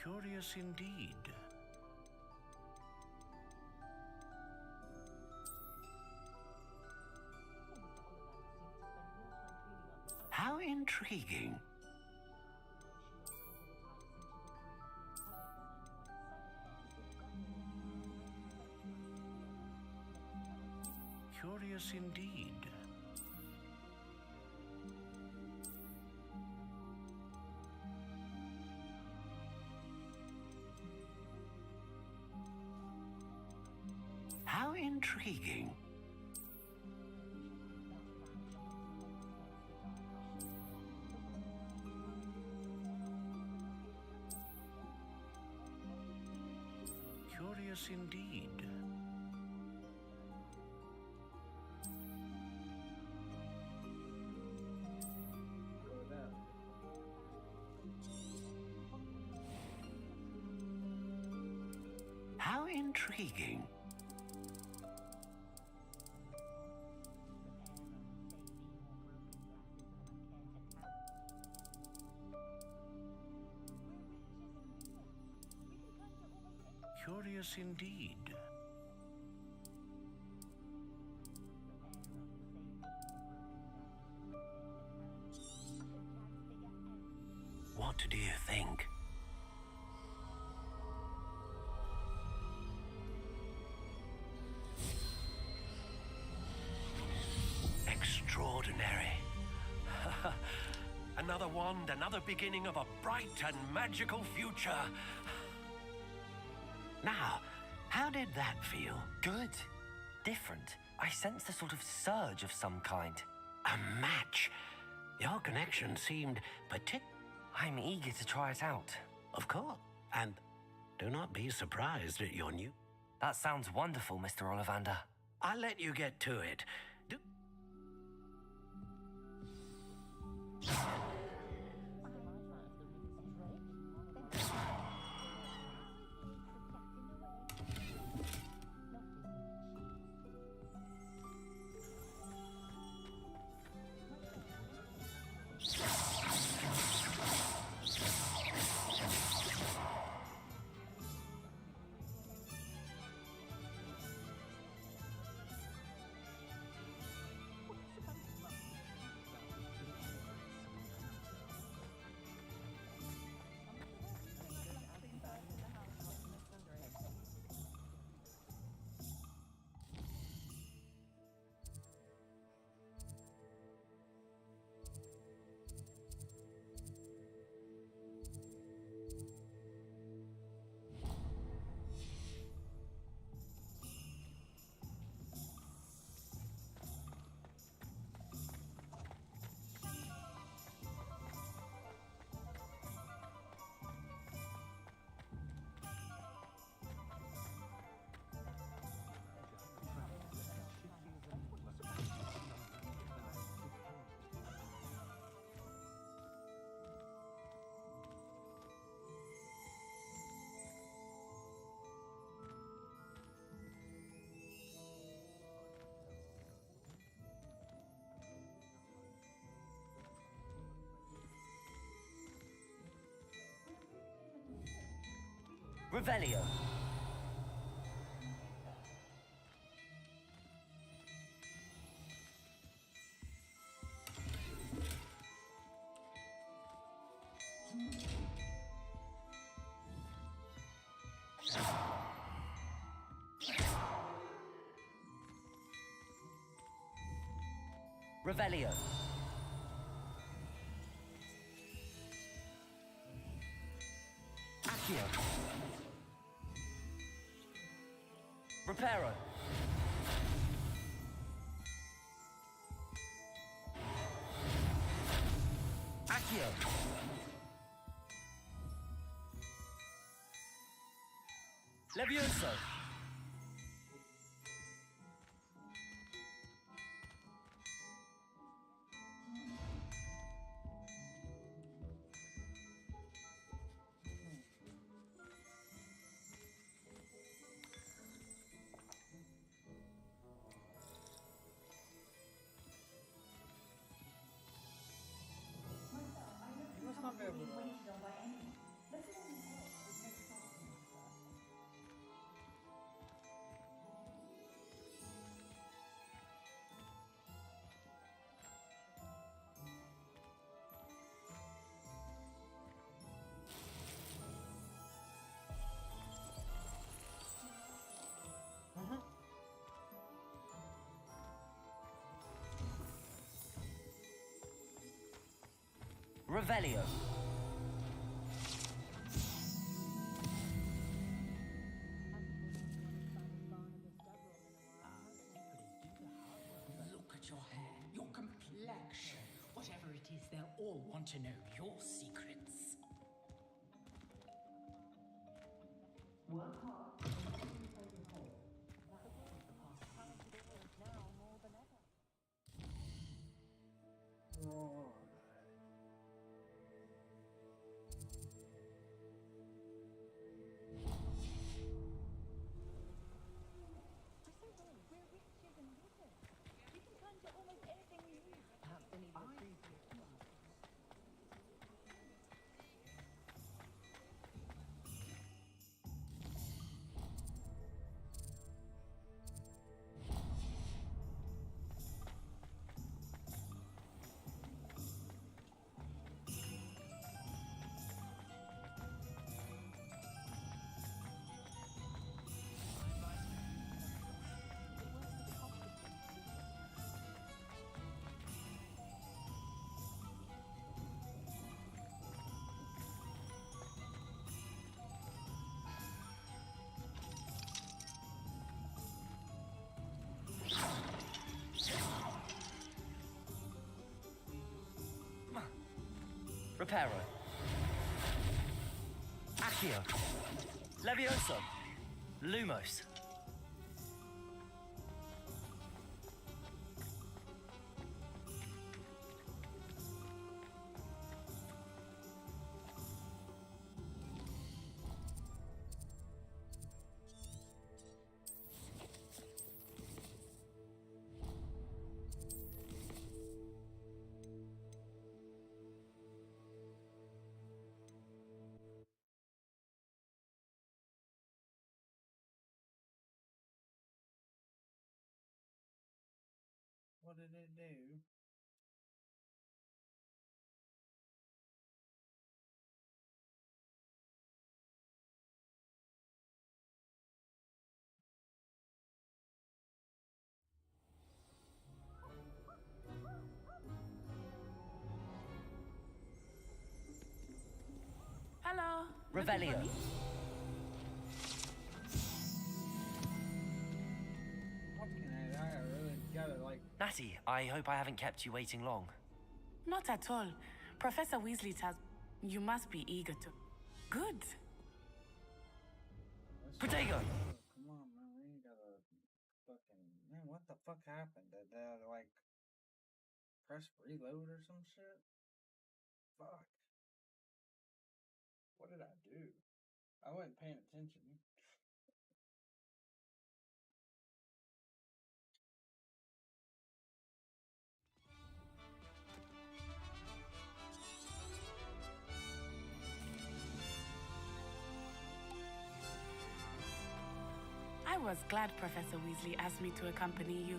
Curious indeed. How intriguing. Curious indeed. How intriguing. Curious indeed. How intriguing. Curious indeed. What do you think? Extraordinary. Another wand, another beginning of a bright and magical future. Now, how did that feel? Good. Different. I sensed a sort of surge of some kind. A match? Your connection seemed I'm eager to try it out. Of course. And do not be surprised at your new... That sounds wonderful, Mr. Ollivander. I'll let you get to it. Revelio. Revelio. Accio. Reparo. Accio. Levioso. Must not be able to. Revelio. Look at your hair, your complexion. Whatever it is, they'll all want to know your secrets. Work hard. Oh. Reparo. Accio. Levioso. Lumos. What did it do? Hello. Revelio. I really gotta like. Natty, I hope I haven't kept you waiting long. Not at all. Professor Weasley tells you must be eager to. Good. Protego. Come on, man. We ain't gotta fucking. Man, what the fuck happened? Did that like press reload or some shit? Fuck. What did I do? I wasn't paying attention. I was glad Professor Weasley asked me to accompany you.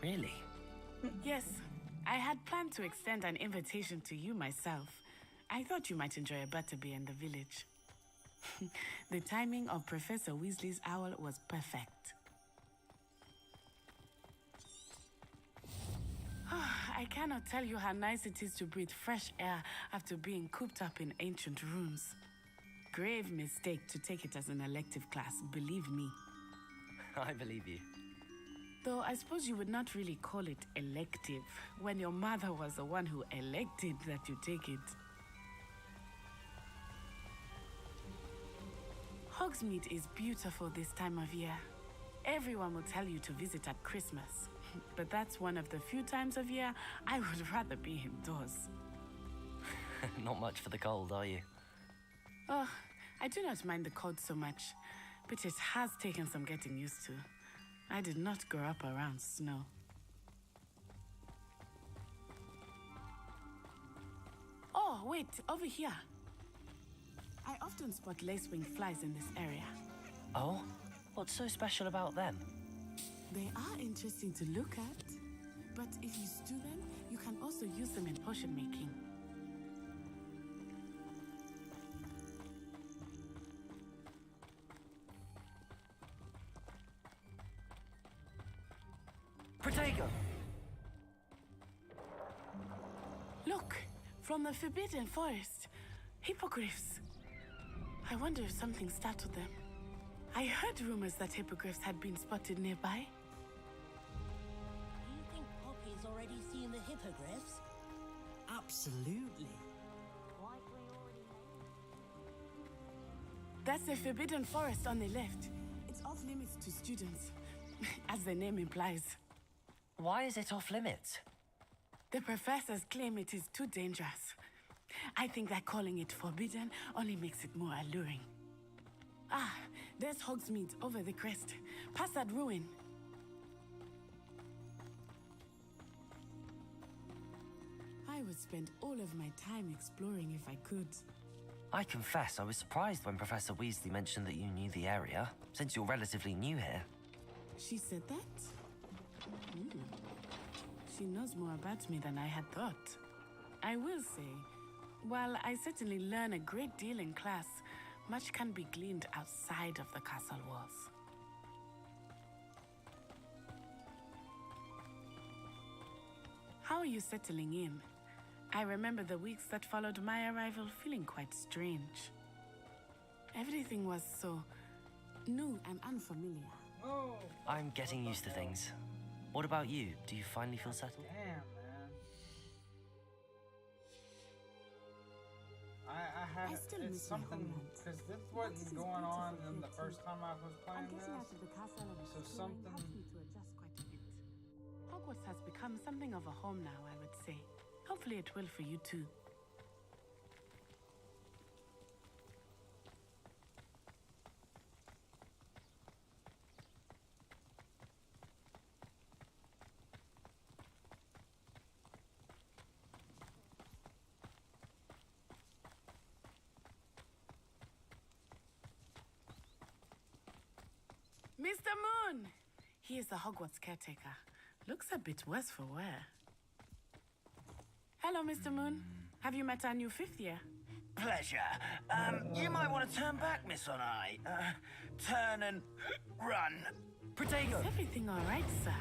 Really? Yes, I had planned to extend an invitation to you myself. I thought you might enjoy a butterbeer in the village. The timing of Professor Weasley's owl was perfect. I cannot tell you how nice it is to breathe fresh air after being cooped up in ancient rooms. grave mistake to take it as an elective class, believe me. I believe you. Though I suppose you would not really call it elective when your mother was the one who elected that you take it. Hogsmeade is beautiful this time of year. Everyone will tell you to visit at Christmas, but that's one of the few times of year I would rather be indoors. Not much for the cold, are you? Oh, I do not mind the cold so much, but it has taken some getting used to. I did not grow up around snow. Oh, wait, over here. I often spot lacewing flies in this area. Oh? What's so special about them? They are interesting to look at, but if you stew them, you can also use them in potion making. Protego! Look, from the Forbidden Forest. Hippogriffs. I wonder if something startled them. I heard rumors that hippogriffs had been spotted nearby. Do you think Poppy's already seen the hippogriffs? Absolutely. That's the Forbidden Forest on the left. It's off limits to students, as the name implies. Why is it off limits? The professors claim it is too dangerous. I think that calling it forbidden only makes it more alluring. Ah, there's Hogsmeade over the crest. Past that ruin. I would spend all of my time exploring if I could. I confess I was surprised when Professor Weasley mentioned that you knew the area, since you're relatively new here. She said that? She knows more about me than I had thought. I will say, while I certainly learn a great deal in class, much can be gleaned outside of the castle walls. How are you settling in? I remember the weeks that followed my arrival feeling quite strange. Everything was so new and unfamiliar. Oh! I'm getting used to things. What about you? Do you finally feel settled? Damn, man. I still it's miss my something, homeland. because this wasn't going on in the first time I was playing this. the castle and So exploring something- helped me to adjust quite a bit. Hogwarts has become something of a home now, I would say. Hopefully it will for you too. Mr. Moon! He is the Hogwarts caretaker. Looks a bit worse for wear. Hello, Mr. Moon. Have you met our new fifth year? Pleasure. You might want to turn back, Miss Onai. Turn and run. Protego! Is everything all right, sir?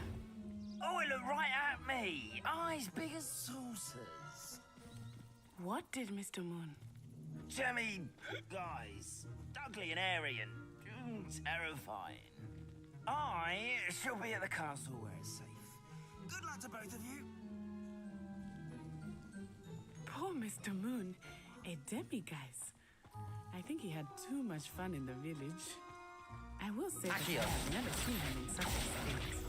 Oh, it looked right at me. Eyes big as saucers. What did Mr. Moon? Jemmy, guys, ugly and Aryan, terrifying. I shall be at the castle where it's safe. Good luck to both of you. Poor Mr. Moon, a demiguise. I think he had too much fun in the village. I will say that Accio. I have never seen him in such a state.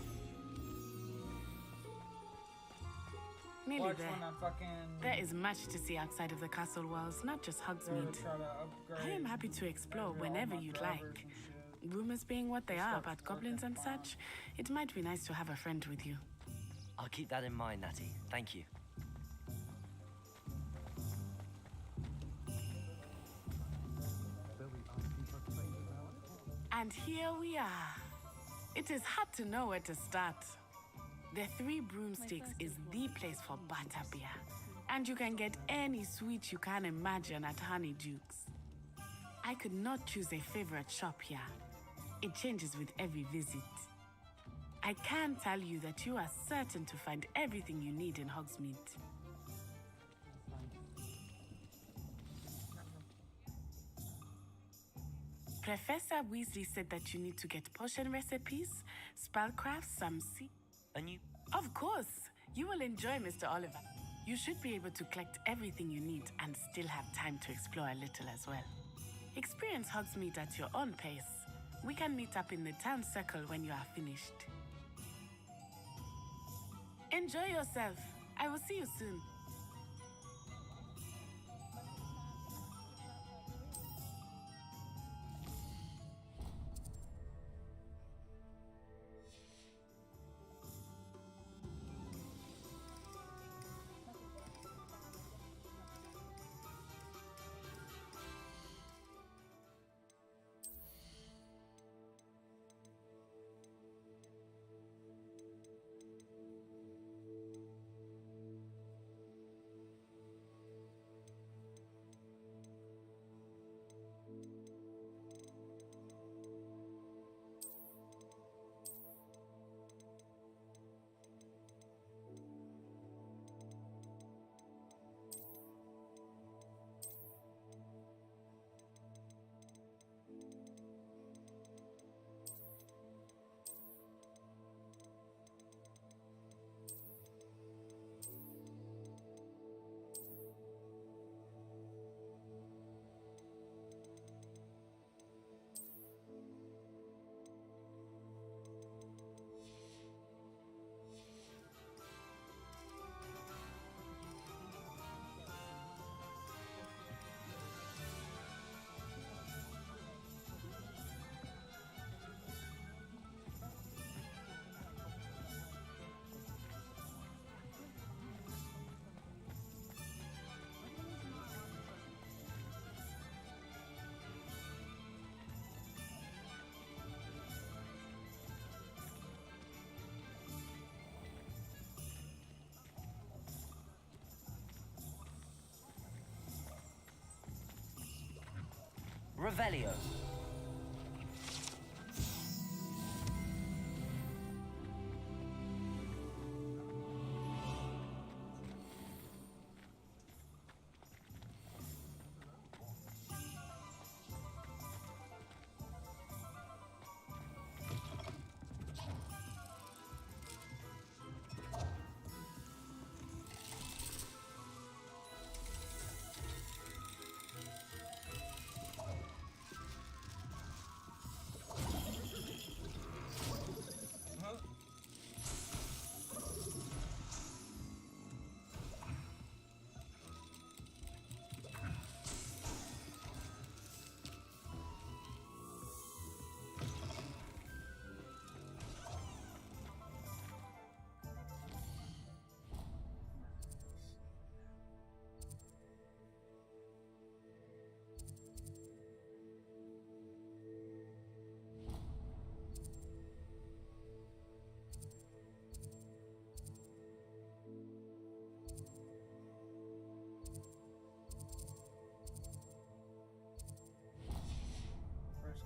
Nearly Watch there. when I fucking There is much to see outside of the castle walls, not just go Hogsmeade. to try to upgrade. I am happy to explore all whenever my you'd drivers like. and shit. Rumors being what they This are stuff's about goblins and working fine. such, it might be nice to have a friend with you. I'll keep that in mind, Natty. Thank you. And here we are. It is hard to know where to start. The Three Broomsticks is the place for butterbeer. And you can get any sweet you can imagine at Honeydukes. I could not choose a favorite shop here. It changes with every visit. I can tell you that you are certain to find everything you need in Hogsmeade. Professor Weasley said that you need to get potion recipes, spellcraft, some And you... Of course! You will enjoy, Mr. Oliver. You should be able to collect everything you need and still have time to explore a little as well. Experience Hogsmeade at your own pace. We can meet up in the town circle when you are finished. Enjoy yourself. I will see you soon. Revelio.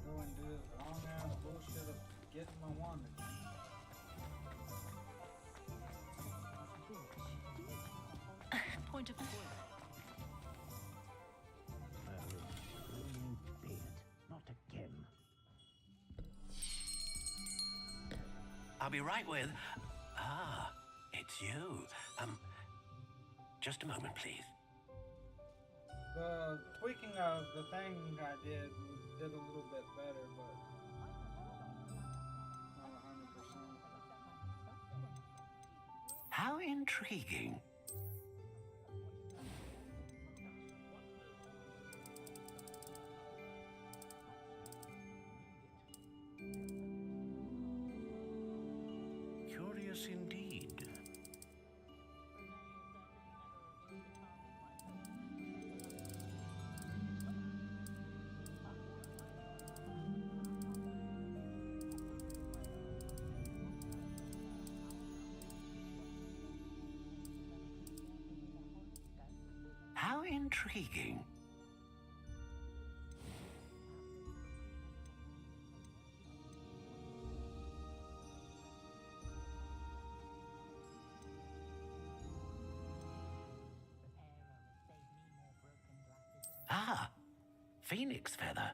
Go and do this long ass bullshit of getting my wand again. Point of order. Not again. I'll be right with... Ah, it's you. Just a moment, please. The tweaking of the thing I did a little bit better, but not 100%. How intriguing. Curious indeed. How intriguing. Ah, phoenix feather.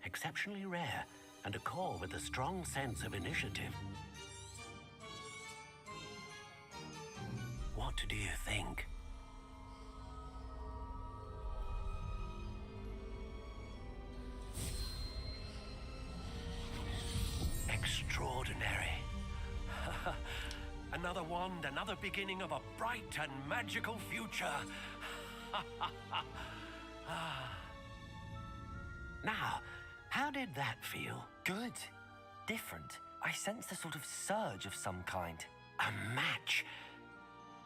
exceptionally rare, and a core with a strong sense of initiative. What do you think? Extraordinary. Another wand, another beginning of a bright and magical future. Now, how did that feel? Good. Different. I sensed a sort of surge of some kind. A match?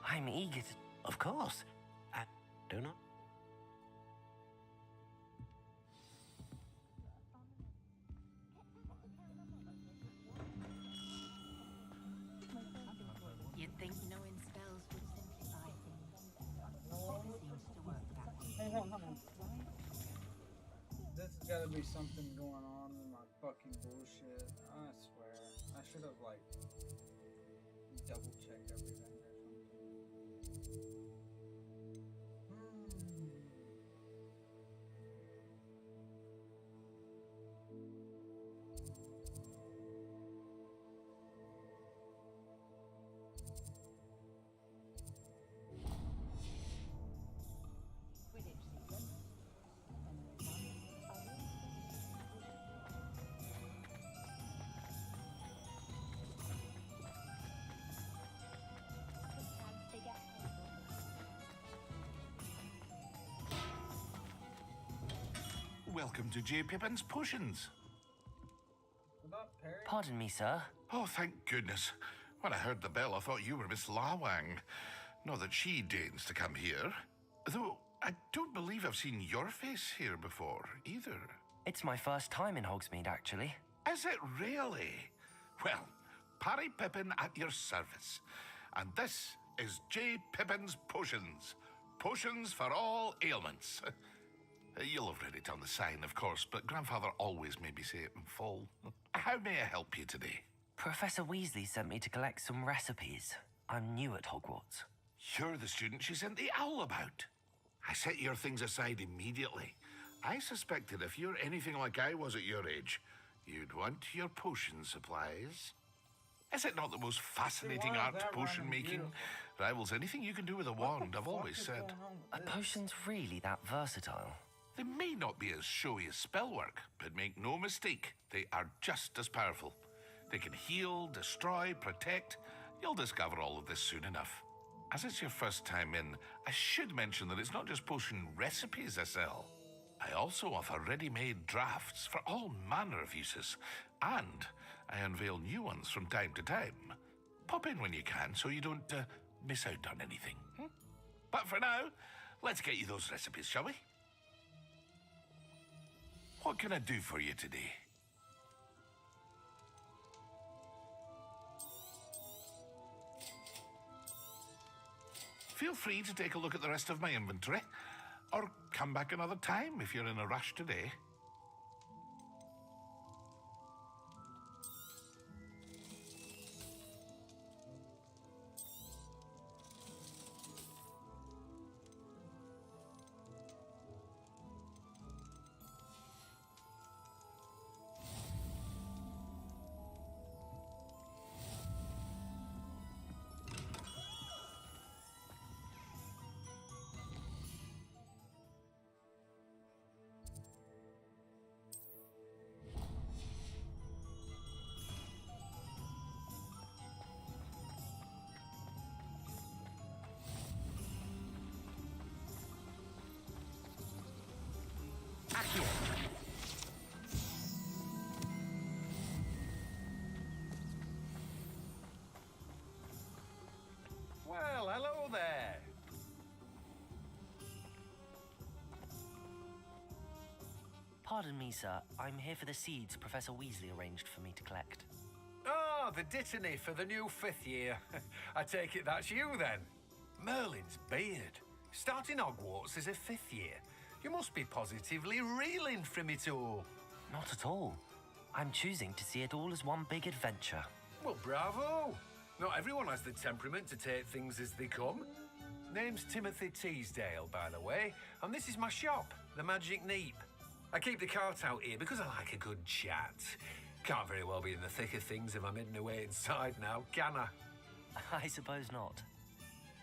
I'm eager to... Of course. Do not. You'd think knowing spells would simplify things. Never seems to work that way. Hey, hold on. There's gotta be something going on in my fucking bullshit. I swear. I should have, like, double checked everything or something. Welcome to J. Pippin's Potions. Pardon me, sir. Oh, thank goodness. When I heard the bell, I thought you were Miss Lawang. Not that she deigns to come here. Though, I don't believe I've seen your face here before, either. It's my first time in Hogsmeade, actually. Is it really? Well, Parry Pippin at your service. And this is J. Pippin's Potions. Potions for all ailments. You'll have read it on the sign, of course, but Grandfather always made me say it in full. How may I help you today? Professor Weasley sent me to collect some recipes. I'm new at Hogwarts. You're the student she sent the owl about. I set your things aside immediately. I suspected if you're anything like I was at your age, you'd want your potion supplies. Is it not the most fascinating art, potion making? Rivals anything you can do with a wand, I've always said. Are potions really that versatile? They may not be as showy as spellwork, but make no mistake, they are just as powerful. They can heal, destroy, protect. You'll discover all of this soon enough. As it's your first time in, I should mention that it's not just potion recipes I sell. I also offer ready-made drafts for all manner of uses, and I unveil new ones from time to time. Pop in when you can so you don't miss out on anything. But for now, let's get you those recipes, shall we? What can I do for you today? Feel free to take a look at the rest of my inventory, or come back another time if you're in a rush today. Well, hello there. Pardon me, sir. I'm here for the seeds Professor Weasley arranged for me to collect. Oh, the dittany for the new 5th year. I take it that's you, then. Merlin's beard. Starting Hogwarts as a 5th year. You must be positively reeling from it all. Not at all. I'm choosing to see it all as one big adventure. Well, bravo. Not everyone has the temperament to take things as they come. Name's Timothy Teasdale, by the way, and this is my shop, the Magic Neep. I keep the cart out here because I like a good chat. Can't very well be in the thick of things if I'm hidden away inside now, can I? I suppose not.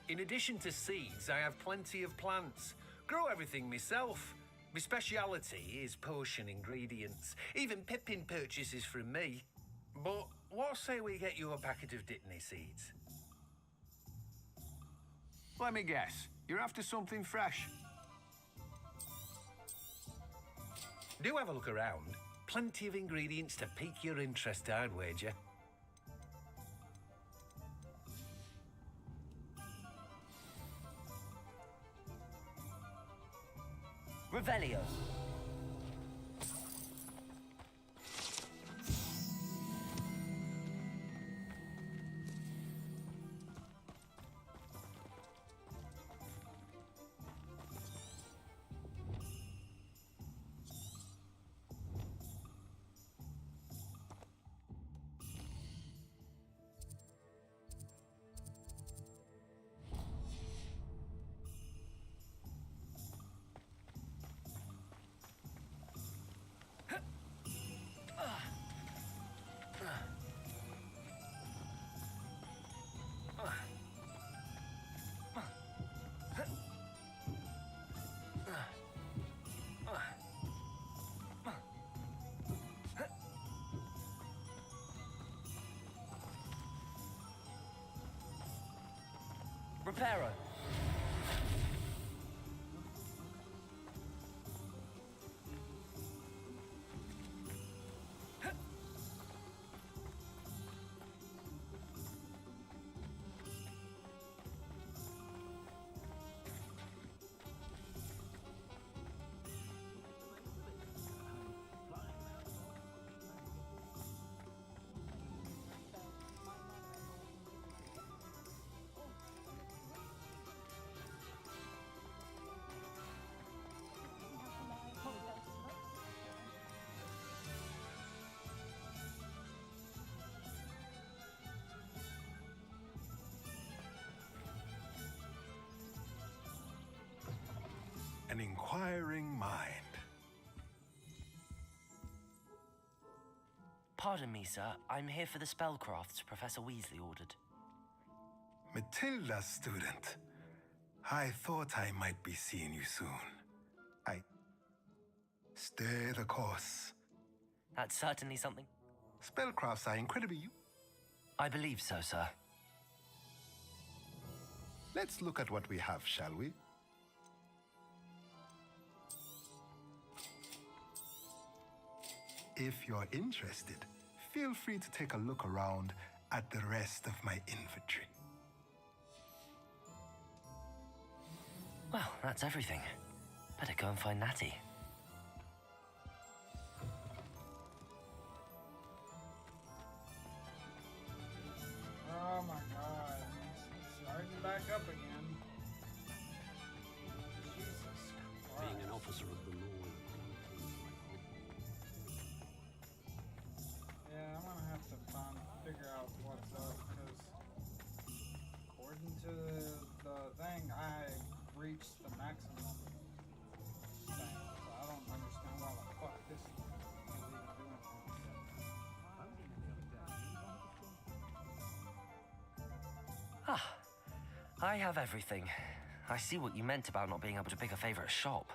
In addition to seeds, I have plenty of plants. Grow everything myself. My speciality is potion ingredients. Even Pippin purchases from me. But what say we get you a packet of Dittany seeds? Let me guess. You're after something fresh. Do have a look around. Plenty of ingredients to pique your interest, I'd wager. Revelio. Reparo. An inquiring mind. Pardon me, sir. I'm here for the spellcrafts Professor Weasley ordered. Matilda, student. I thought I might be seeing you soon. Stay the course. That's certainly something. Spellcrafts are incredibly I believe so, sir. Let's look at what we have, shall we? If you're interested, feel free to take a look around at the rest of my inventory. Well, that's everything. Better go and find Natty. Oh my god. It's starting back up again. Jesus Christ. Being an officer of the law. Yeah, I'm gonna have to figure out what's up, because according to the thing, I reached the maximum thing, so I don't understand why the fuck this is even doing that. Ah, I have everything. I see what you meant about not being able to pick a favorite shop.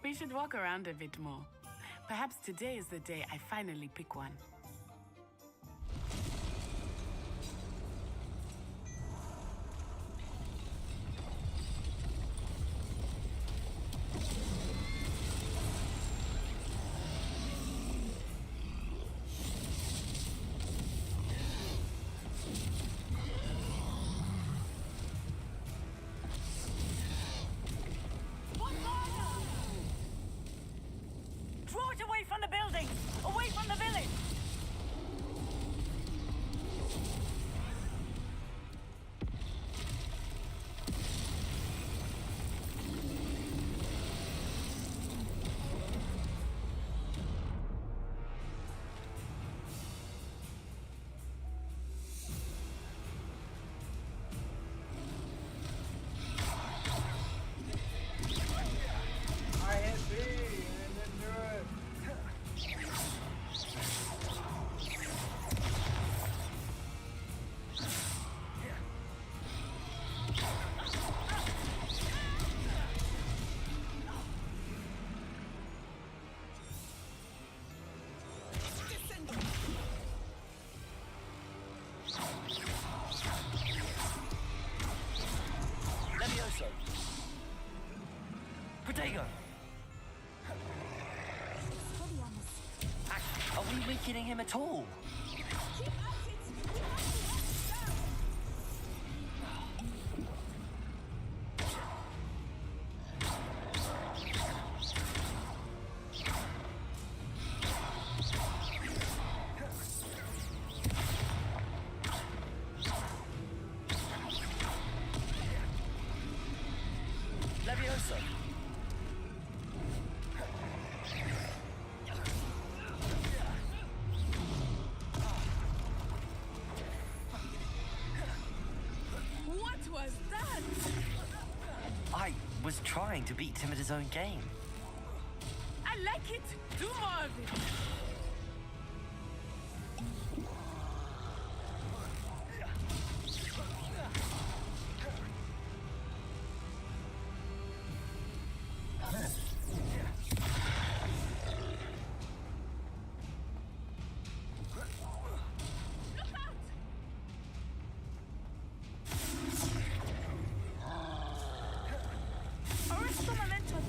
We should walk around a bit more. Perhaps today is the day I finally pick one. Draw it away from the building! Away from the village! I hit B! hardly weakening him at all. Levioso. What was that? I was trying to beat him at his own game. I like it. Do more of it. Arresto momentum.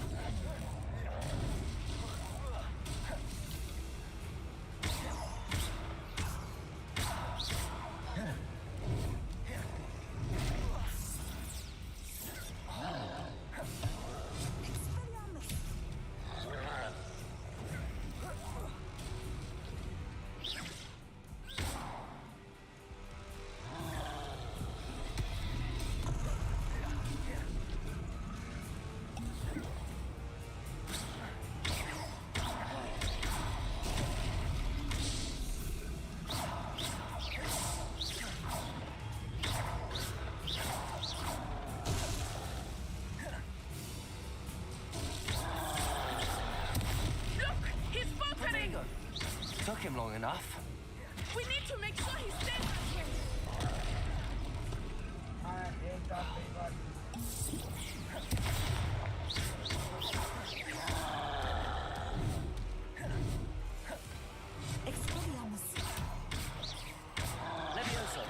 Took him long enough. We need to make sure he stays that way. Expelliarmus. Levioso.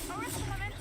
Arresto momentum.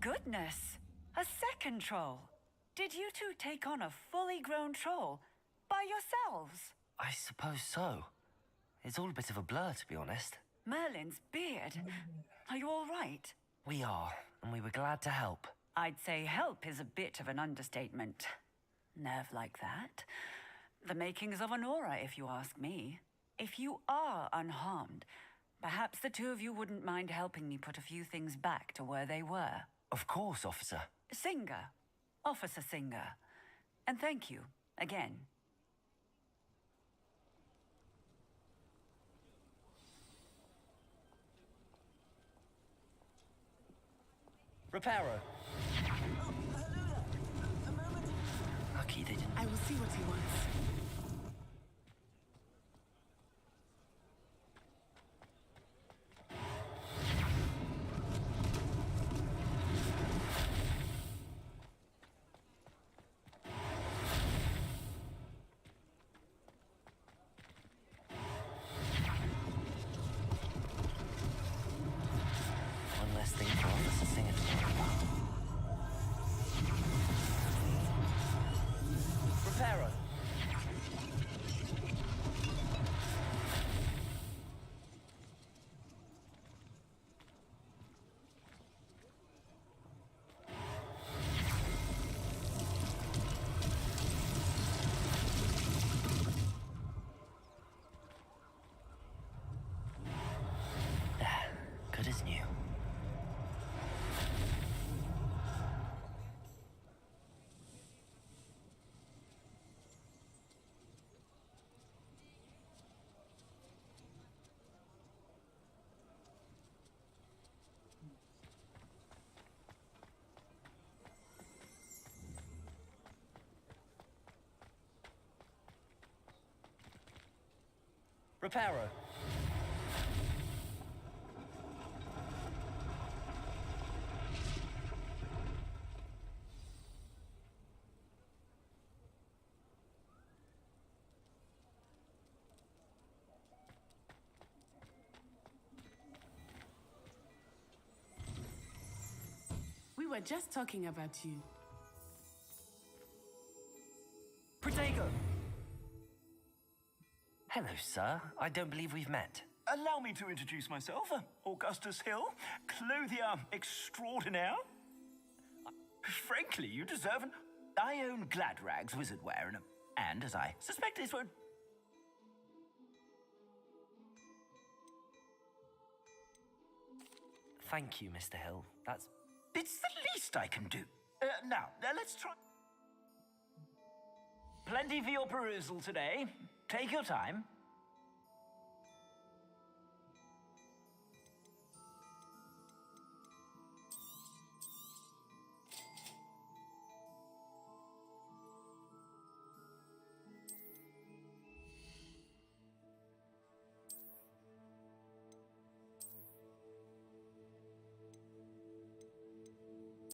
Goodness! A second troll. Did you two take on a fully grown troll by yourselves? I suppose so. It's all a bit of a blur, to be honest. Merlin's beard. Are you all right? We are, and we were glad to help. I'd say help is a bit of an understatement. Nerve like that. The makings of an aura, if you ask me. If you are unharmed, perhaps the two of you wouldn't mind helping me put a few things back to where they were. Of course, officer. Singer. Officer Singer. And thank you, again. Reparo. Lucky they didn't. I will see what he wants. One less thing for Officer Singer to worry about. Reparo. Good as new. Reparo. We were just talking about you. Protego. Hello, sir. I don't believe we've met. Allow me to introduce myself. Augustus Hill, clothier extraordinaire. Frankly, you deserve an... I own Glad Rags Wizard Wear, and as I suspect this won't... Thank you, Mr. Hill. That's... It's the least I can do. Now, let's try... Plenty for your perusal today. Take your time.